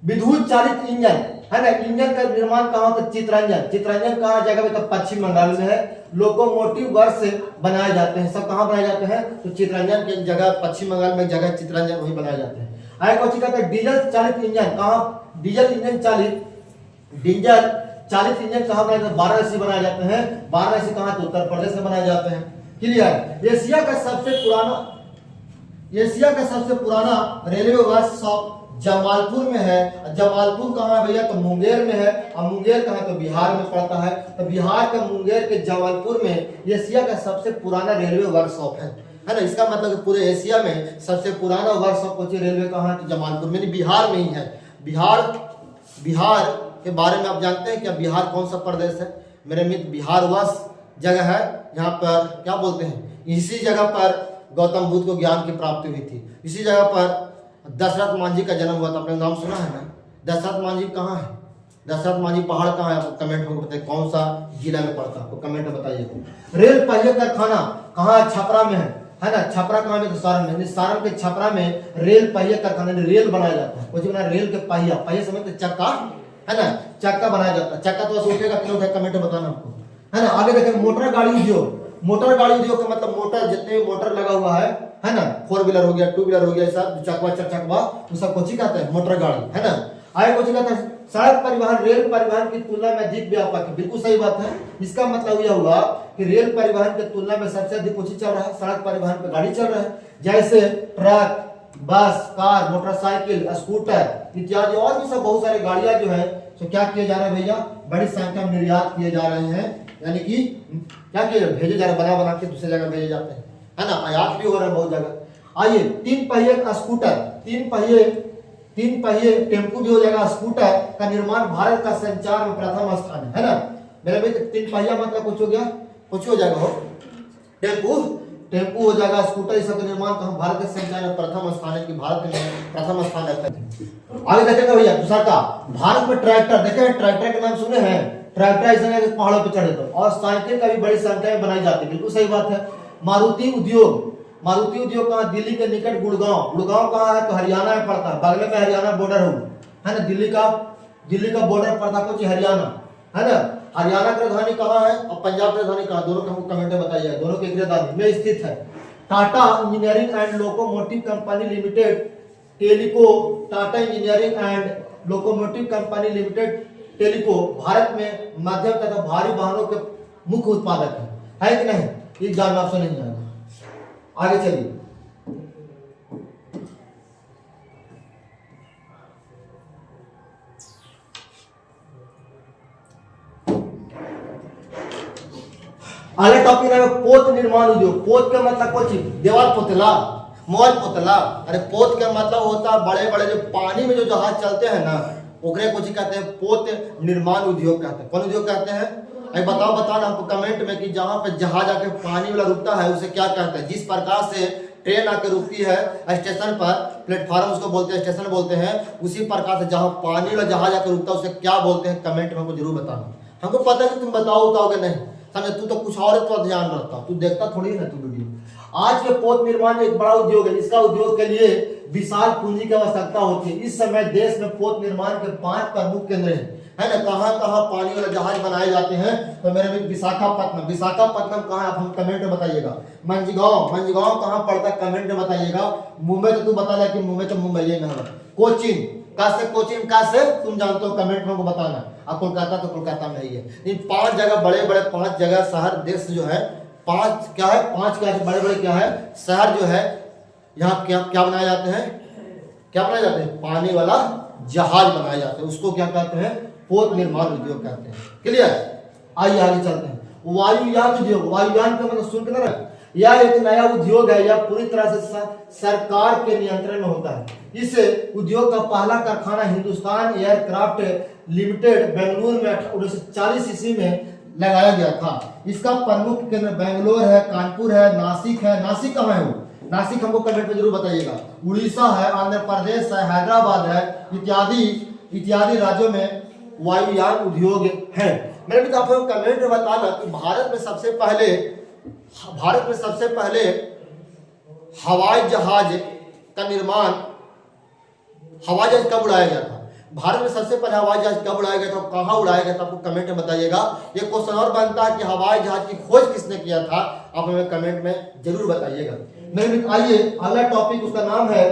विद्युत चालित इंजन, है ना? इंजन का निर्माण कहाँ होता है? चित्रंजन। चित्रंजन कहाँ जगह पे? तो पश्चिम बंगाल में है। लोकोमोटिव वर्ष से बनाए जाते हैं, सब कहाँ बनाए जाते हैं? तो चित्रंजन की जगह पश्चिम बंगाल में जगह चित्रंजन वही बनाए जाते हैं। आगे कौन सी कहते हैं? डीजल चालित इंजन कहाँ? डीजल इंजन चालित इंजन कहाँ बनाए जाते हैं? वाराणसी बनाए जाते हैं। वाराणसी कहाँ? तो उत्तर प्रदेश में बनाए जाते हैं। क्लियर? एशिया का सबसे पुराना रेलवे वर्कशॉप जमालपुर में है। जमालपुर कहाँ है भैया? तो मुंगेर में है। और मुंगेर कहाँ? तो बिहार में पड़ता है। तो बिहार के मुंगेर के जमालपुर में एशिया का सबसे पुराना रेलवे वर्कशॉप है ना? इसका मतलब पूरे एशिया में सबसे पुराना वर्कशॉप कोची रेलवे कहाँ है? तो जमालपुर में, बिहार में ही है। बिहार के बारे में आप जानते हैं क्या? बिहार कौन सा प्रदेश है मेरे मित्र? बिहार वह जगह है जहाँ पर क्या बोलते हैं, इसी जगह पर गौतम बुद्ध को ज्ञान की प्राप्ति हुई थी। इसी जगह पर दशरथ मांझी का जन्म हुआ था। आपने नाम सुना है ना? दशरथ मांझी कहाँ है? दशरथ मांझी पहाड़ कहाँ है? आपको कमेंट में बताइए, कौन सा जिला में पड़ता है? आपको कमेंट में बताइए। रेल पहिए कारखाना कहाँ है? छपरा में है ना? छपरा कहाँ में? तो सारण में। सारण के छपरा में रेल पहिए कारखाना रेल बनाया जाता है। कुछ बना रेल के पहिया, पहिए समझते चक्का, है ना? चक्का बनाया जाता है। चक्का तो उठेगा कि उठेगा कमेंट में बताना आपको, है ना? आगे देखें मोटर गाड़ी उद्योग। मोटर गाड़ी उद्योग का मतलब मोटर, जितने भी मोटर लगा हुआ है ना? 4 व्हीलर हो गया, 2 व्हीलर हो गया, सब चकवा चकवा वो सब कोची कहते हैं? मोटर गाड़ी, है ना? आगे कोची कहते हैं? सड़क परिवहन रेल परिवहन की तुलना में अधिक व्यापक है। बिल्कुल सही बात है। इसका मतलब यह हुआ कि रेल परिवहन की तुलना में सबसे अधिक कोची चल रहा है? सड़क परिवहन पे गाड़ी चल रहा है, जैसे ट्रक, बस, कार, मोटरसाइकिल, स्कूटर इत्यादि और भी सब बहुत सारी गाड़ियां जो है तो क्या किए जा रहे हैं भैया? बड़ी संख्या में निर्यात किए जा रहे हैं, यानी कि क्या किए जा रहे? भेजे जा रहे, बना के दूसरी जगह भेजे जाते हैं, है ना? आयात भी हो रहा है बहुत जगह। आइए, 3 पहिए का स्कूटर, 3 पहिए टेम्पू भी हो जाएगा। स्कूटर का निर्माण भारत का संचार में प्रथम स्थान है ना? मेरा भाई 3 पहिया मतलब कुछ हो गया, कुछ हो जाएगा हो टेम्पू, टेम्पू हो जाएगा, स्कूटर, इस सब का निर्माण कहाँ भारत के संख्या में प्रथम स्थान है कि भारत में प्रथम स्थान है। आगे देखेंगे भैया दूसरा का, भारत में ट्रैक्टर देखे, ट्रैक्टर के नाम सुने हैं, ट्रैक्टर ऐसा है कि पहाड़ों पे चढ़े तो, और साइकिल का भी बड़ी संख्या में बनाई जाती है, बिल्कुल सही बात है। मारुति उद्योग, मारुति उद्योग कहाँ, दिल्ली के निकट गुड़गांव, गुड़गांव कहाँ है तो हरियाणा में पड़ता है, बगल में हरियाणा बॉर्डर है ना, दिल्ली का बॉर्डर पड़ता है कुछ हरियाणा है ना। हरियाणा की राजधानी कहाँ है और पंजाब की राजधानी कहाँ, दोनों को हमको कमेंट में बताइए, दोनों की राजधानी में स्थित है। Tata engineering and locomotive company limited Telco, Tata engineering and locomotive company limited Telco Bharat में मध्यम तथा भारी वाहनों के मुख्य उत्पादक है कि नहीं, ये जानना आपसे नहीं आएगा। आगे चलिए, अगला टॉपिक है पोत निर्माण उद्योग। पोत का मतलब कुछ दीवार पोतला, मॉल पोतला, अरे पोत का मतलब होता है बड़े बड़े जो पानी में जो जहाज चलते हैं ना, ओकरे कुछ कहते हैं पोत निर्माण उद्योग कहते हैं। कौन उद्योग कहते हैं, अरे बताओ ना हमको कमेंट में कि जहाँ पे जहाज आके पानी वाला रुकता है उसे क्या कहते हैं। जिस प्रकार से ट्रेन आके रुकती है स्टेशन पर, प्लेटफॉर्म उसको बोलते हैं, स्टेशन बोलते हैं, उसी प्रकार से जहाँ पानी वाला जहाज आके रुकता है उसे क्या बोलते हैं, कमेंट में हमको जरूर बताना। हमको पता है कि तुम बताओगे नहीं, समझे, तू तो कुछ और तो ध्यान रखता, तू देखता थोड़ी ना तू वीडियो। आज के पोत निर्माण एक बड़ा उद्योग है, इसका उद्योग के लिए विशाल पूंजी की आवश्यकता होती है। इस समय देश में पोत निर्माण के 5 प्रमुख केंद्र है ना। कहाँ कहाँ पानी वाले जहाज बनाए जाते हैं, तो मेरे भी विशाखापट्टनम, विशाखापट्टनम कहाँ है आप हम कमेंट में बताइएगा। मंझगांव कहाँ पड़ता है कमेंट में बताइएगा। मुंबई तो तू बता रहा कि मुंबई तो मुंबई में है। कोचीन कैसे तुम जानते हो कमेंट में बताना। और कोलकाता तो कोलकाता में ही है। इन 5 जगह बड़े बड़े 5 जगह शहर देश जो है 5 क्या है, 5 क्या है बड़े बड़े क्या है शहर जो है, यहाँ क्या बनाए जाते हैं, क्या बनाए जाते हैं, पानी वाला जहाज बनाए जाते हैं, उसको क्या कहते हैं, पोत निर्माण उद्योग कहते हैं। क्लियर, आइए आगे चलते हैं। वायुयान उद्योग, वायुयान का मतलब सुन के ना, यह एक नया उद्योग है, यह पूरी तरह से सरकार के नियंत्रण में होता है। इस उद्योग का पहला कारखाना हिंदुस्तान एयरक्राफ्ट लिमिटेड बेंगलुरु में 1940 ईस्वी में लगाया गया था। इसका प्रमुख केंद्र बेंगलोर है, कानपुर है, नासिक है। नासिक कहाँ है वो, नासिक हमको कमेंट में जरूर बताइएगा। उड़ीसा है, आंध्र प्रदेश है, हैदराबाद है, इत्यादि राज्यों में वायुयान उद्योग है। मेरे भी आपको कमेंट में बताना कि भारत में सबसे पहले हवाई जहाज का निर्माण, हवाई जहाज कब उड़ाया गया था, भारत में सबसे पहले हवाई जहाज कब उड़ाया गया था, कहाँ उड़ाया गया था, आपको कमेंट में बताइएगा। ये क्वेश्चन और बनता है कि हवाई जहाज की खोज किसने किया था, आप हमें कमेंट में जरूर बताइएगा। मेरे आइए अगला टॉपिक, उसका नाम है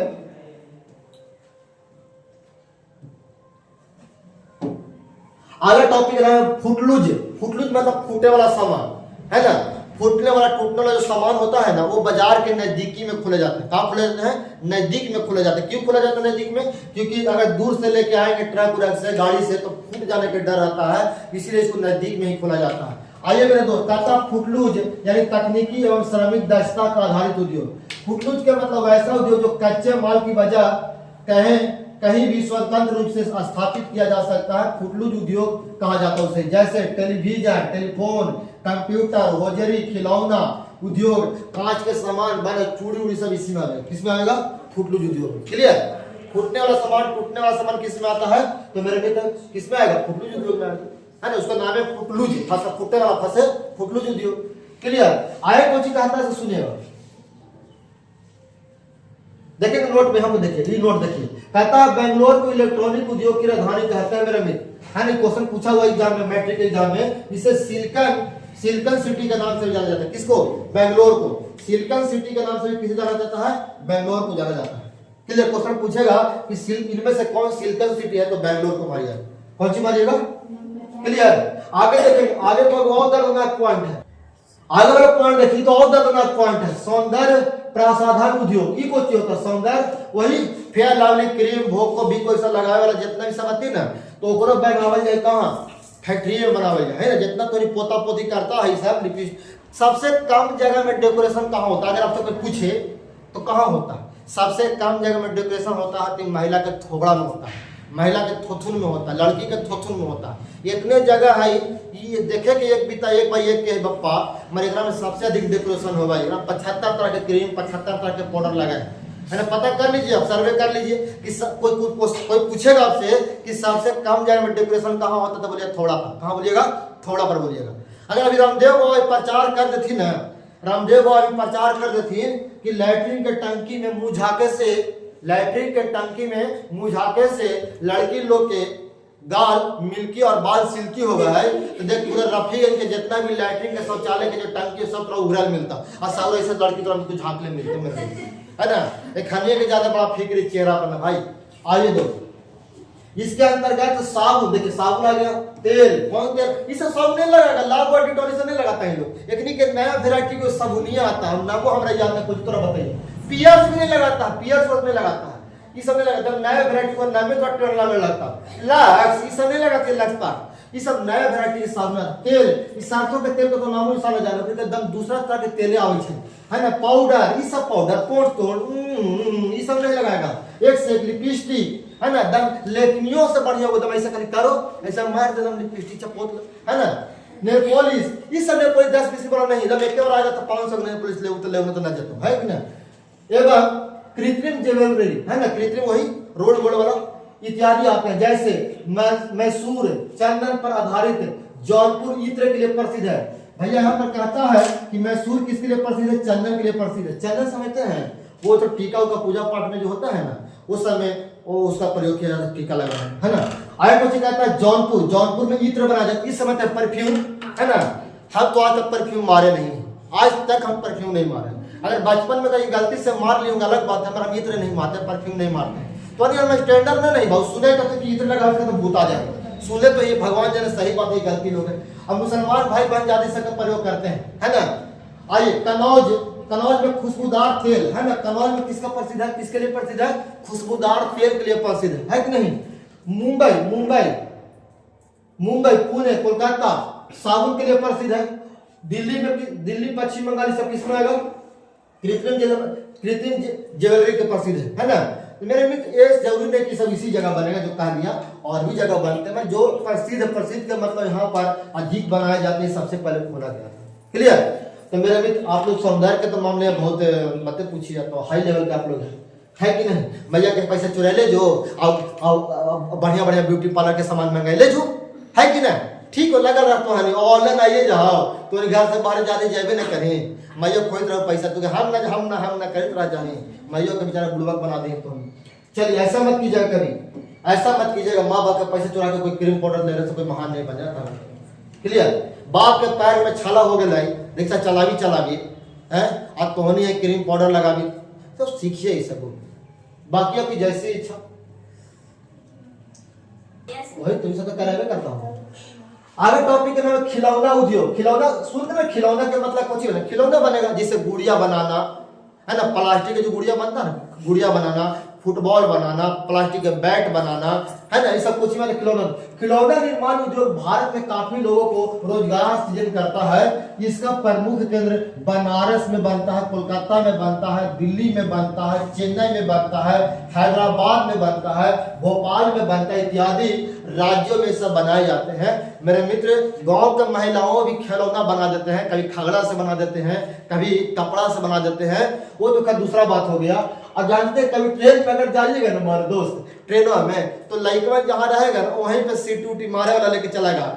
अगला टॉपिक है फुटलूज। फुटलूज मतलब फूटे वाला सामान है ना, फूटने वाला टूटने वाला जो सामान होता है ना, वो बाजार के नजदीकी में खुले जाते हैं। कहाँ खुले जाते हैं, नजदीक में खुले जाते हैं। क्यों खुले जाते हैं नजदीक में, क्योंकि अगर दूर से लेके आएंगे ट्रक व्रक से, गाड़ी से, तो फूट जाने का डर रहता है, इसीलिए इसको नजदीक में ही खोला जाता है। आइए मेरे दोस्त, कहता फुटलूज यानी तकनीकी एवं श्रमिक दक्षता पर आधारित उद्योग। फुटलूज का मतलब ऐसा उद्योग जो कच्चे माल की वजह कहीं भी स्वतंत्र रूप से स्थापित किया जा सकता है, फुटलूज उद्योग कहा जाता है उसे। जैसे टेलीविजन, टेलीफोन, कंप्यूटर, होजरी, खिलौना उद्योग, कांच के सामान बने, चूड़ी उड़ी सब इसी में आएगा। किसमें आएगा, फुटलूज उद्योग। क्लियर, फूटने वाला सामान, टूटने वाला सामान किसमें आता है, तो मेरे मित्र किसमें आएगा, फुटलूज उद्योग में आएगा, है ना। उसका नाम है फुटलूज, फूटने वाला फंसे फुटलूज उद्योग। क्लियर, आए कोई चीज कहता है सुनिएगा, देखिए नोट में हम देखिए, नोट देखिए, कहता है बेंगलोर को इलेक्ट्रॉनिक उद्योग की राजधानी कहते हैं मेरे मित्र, है ना। क्वेश्चन पूछा हुआ एग्जाम में, मैट्रिक एग्जाम में, इसे सिलिकन सिटी के नाम से जाना जाता है। किसको, बेंगलोर को सिलिकन सिटी के नाम से किसे जाना जाता है, बेंगलोर को जाना जाता है। क्लियर, क्वेश्चन पूछेगा कि इनमें से कौन सिलिकन सिटी है, तो बेंगलोर को मारिएगा। कौन सी मारिएगा, क्लियर। आगे देखिए, आगे तो और दर्दनाक पॉइंट है, आगे वाला पॉइंट देखिए तो और दर्दनाक पॉइंट है, सौंदर्य प्रसाधन उद्योग। ये कुछ होता है सौंदर्य, वही फेयर लवली क्रीम भोग को भी कोई सा लगावे वाला जितना भी सब आती ना, तो ओकरो बनावल जाए कहाँ, फैक्ट्री में बनावल जाए, है ना। जितना तो पोता पोती करता है सब लिपस्टिक, सबसे कम जगह में डेकोरेशन कहाँ होता है, अगर आपसे कोई पूछे तो कहाँ होता है, सबसे कम जगह में डेकोरेशन होता है तो महिला के थोबड़ा में होता है। महिला के थोथुन में होता है, लड़की के थोथुन में होता है। इतने जगह है ये देखे कि एक बीता एक भाई एक के बप्पा मरे एकरा में सबसे अधिक डेकोरेशन होगा। 75 तरह के क्रीम 75 तरह के पाउडर लगाए है ना। पता कर लीजिए, आप सर्वे कर लीजिए कि कोई पूछेगा आपसे कि सबसे कम जगह में डेकोरेशन कहाँ होता है तो बोलिएगा थोड़ा पर। कहाँ बोलिएगा? थोड़ा पर बोलिएगा। अगर अभी रामदेव बाबा प्रचार कर देती ना, रामदेव बाबा अभी प्रचार कर देती कि लैट्रिन के टंकी में मुंह झाके से, लैट्रिन के टंकी में मुंह झाके से लड़की लोग के गाल मिल्की और बाल सिल्की हो गया है तो देख पूरा रफीगंज के जितना भी लैट्रिन के शौचालय के जो टंकी सब तरह उगरल मिलता और सालों ऐसे लड़की तो हमको झांकले मिलते मेरे है ना। एक खाने के ज्यादा बड़ा फिक्र चेहरा पर ना भाई। आइए दो इसके अंतर्गत तो साबुन, देखिए साबुन आ गया, तेल, कौन तेल, ये सब साबुन नहीं लगाएगा, लाभ और डिटॉल से नहीं लगाता है लोग। एक के नया वेरायटी को साबुनिया आता है, नाम को हमारा याद है, कुछ तरह बताइए। पियर्स भी नहीं लगाता, पियर्स नहीं लगाता है, ये सब नहीं लगाता। नया वेरायटी को नामे तो टर्ला में लगता लक्स, ये सब नहीं लगाते लक्स पार्ट, ये सब नया वेरायटी के साबुन। तेल, इस सरसों के तेल को तो नामो निशान हो जाएगा, फिर एकदम दूसरा तरह के तेले आवे है ना। पाउडर, ये सब पाउडर पोट तोड़ ये सब नहीं लगाएगा। एक से लिपस्टिक है ना, दम लेकमियों से बढ़िया हो, दम ऐसा करो ऐसा मार दे, दम लिपस्टिक चपोत है ना। नेल पॉलिश, इस सब नेल पॉलिश 10-20 वाला नहीं, जब एक बार आएगा तो 500 नेल पॉलिश ले तो लेना तो ना जाता है कि ना। एवं कृत्रिम ज्वेलरी है ना, कृत्रिम वही रोड गोल्ड वाला इत्यादि आते हैं। जैसे मैसूर चंदन पर आधारित जौनपुर इत्र के लिए प्रसिद्ध है। भैया यहाँ पर कहता है कि मैसूर किसके लिए प्रसिद्ध है? चंदन के लिए प्रसिद्ध है। चंदन समझते हैं वो तो टीका का पूजा पाठ में जो होता है ना, उस समय वो उसका प्रयोग किया जाता है, टीका लगाना है ना। आगे कुछ कहता है जौनपुर, जौनपुर में इत्र बनाया जाता है। इस समय तक परफ्यूम है ना, हम तो आज तक परफ्यूम मारे नहीं, आज तक हम परफ्यूम नहीं मारे। अगर बचपन में कहीं गलती से मार ली होंगे अलग बात है, पर हम इत्र नहीं मारते, परफ्यूम नहीं मारते। तो हम स्टैंडर्ड में नहीं बहुत सुने कहते कि इत्र लगा तो भूत आ जाएगा, सुने तो ये भगवान जने सही बात है, गलती लोग है। अब मुसलमान भाई बहन ज्यादा इसका प्रयोग करते हैं है ना। आइए कनौज, कनौज में खुशबूदार तेल है ना। कनौज में किसका प्रसिद्ध है? किसके लिए प्रसिद्ध है? खुशबूदार तेल के लिए प्रसिद्ध है कि नहीं। मुंबई, मुंबई, मुंबई, पुणे, कोलकाता साबुन के लिए प्रसिद्ध है। दिल्ली में, दिल्ली पश्चिम बंगाल सब किसमें आएगा? कृत्रिम ज्वेलरी के प्रसिद्ध है ना। मेरे मित्र ये जरूरी नहीं कि सब इसी जगह बनेगा जो कह दिया, और भी जगह बनते हैं। जो प्रसिद्ध प्रसिद्ध का मतलब यहाँ पर अधिक बनाए जाते हैं, सबसे पहले खोला गया था। क्लियर? तो मेरे मित्र आप लोग सौंदर्य के तो मामले में बहुत मत पूछिए, तो हाई लेवल के आप लोग है कि नहीं। भैया के पैसे चुरा ले जो, और बढ़िया बढ़िया ब्यूटी पार्लर के सामान मंगाए ले जो, है कि नहीं। ठीक हो लगल रहता है, ऑनलाइन आइए जाओ तो घर से बाहर जाने जाबे न करें, मैयो खोज रहो पैसा तो हम ना करते रह जाए, मैयो के बेचारा बुलवक बना दें। तो चलिए ऐसा मत कीजिएगा, कभी ऐसा मत कीजिएगा। माँ बाप के पैसे चुरा के कोई क्रीम पाउडर ले रहे तो कोई महान नहीं बन जाता। क्लियर? बाप के पैर में छाला हो गया, रिक्शा चलावी है, अब तो होनी है क्रीम पाउडर लगावी, तो सीखिए ये सब। बाकियों की जैसी इच्छा वही तुमसे तो करावे करता हूँ। आगे टॉपिक का नाम खिलौना उद्योग। खिलौना सुनते ना, खिलौना के मतलब कुछ बने, खिलौना बनेगा जैसे गुड़िया बनाना है ना, प्लास्टिक के जो गुड़िया बनता है ना, गुड़िया बनाना, फुटबॉल बनाना, प्लास्टिक के बैट बनाना है ना, ये सब कुछ में खिलौना। खिलौना निर्माण उद्योग भारत में काफी लोगों को रोजगार सृजन करता है। इसका प्रमुख केंद्र बनारस में बनता है, कोलकाता में बनता है, दिल्ली में बनता है, चेन्नई में बनता है, हैदराबाद में बनता है, भोपाल में बनता है, इत्यादि राज्यों में सब बनाए जाते हैं। मेरे मित्र गांव के महिलाओं भी खिलौना बना देते हैं, कभी खगड़ा से बना देते हैं, कभी कपड़ा से बना देते हैं, वो तो खैर दूसरा बात हो गया। अब जानते हैं कभी ट्रेन पे अगर जाइएगा ना हमारे दोस्त, ट्रेनों में तो लड़का जहाँ रहेगा ना वहीं पे सीटी उटी मारे वाला लेके चलेगा,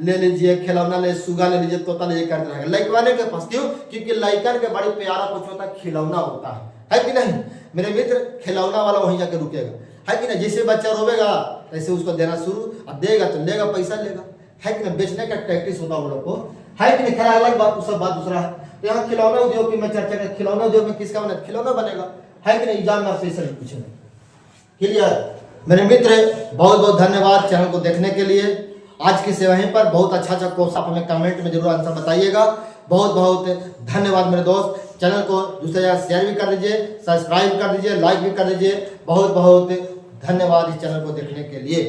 ले लीजिए खिलौना, ले सुगा ले लीजिए, तोता ले करते रहेगा लड़कवाने के पास। क्यों? क्योंकि लड़कन के बड़ी प्यारा कुछ होता है, खिलौना होता है कि नहीं। मेरे मित्र खिलौना वाला वहीं जाके रुकेगा, है कि नहीं। जैसे बच्चा रोवेगा ऐसे उसको देना शुरू, अब देगा तो लेगा, पैसा लेगा, है कि नहीं। बेचने का प्रैक्टिस होता हम लोग को, है कि नहीं। खैर अलग बात, सब बात दूसरा है। तो यहाँ खिलौना उद्योग की मैं चर्चा कर, खिलौना उद्योग में किसका बना, खिलौना बनेगा, है कि नहीं। एग्जाम में आपसे सही पूछेंगे। क्लियर? मेरे मित्र बहुत बहुत धन्यवाद चैनल को देखने के लिए। आज की सेवा यहीं पर, बहुत अच्छा क्वेश्चन आप हमें कमेंट में जरूर आंसर बताइएगा। बहुत बहुत धन्यवाद मेरे दोस्त। चैनल को दूसरे जगह शेयर भी कर दीजिए, सब्सक्राइब कर दीजिए, लाइक भी कर दीजिए। बहुत बहुत धन्यवाद इस चैनल को देखने के लिए।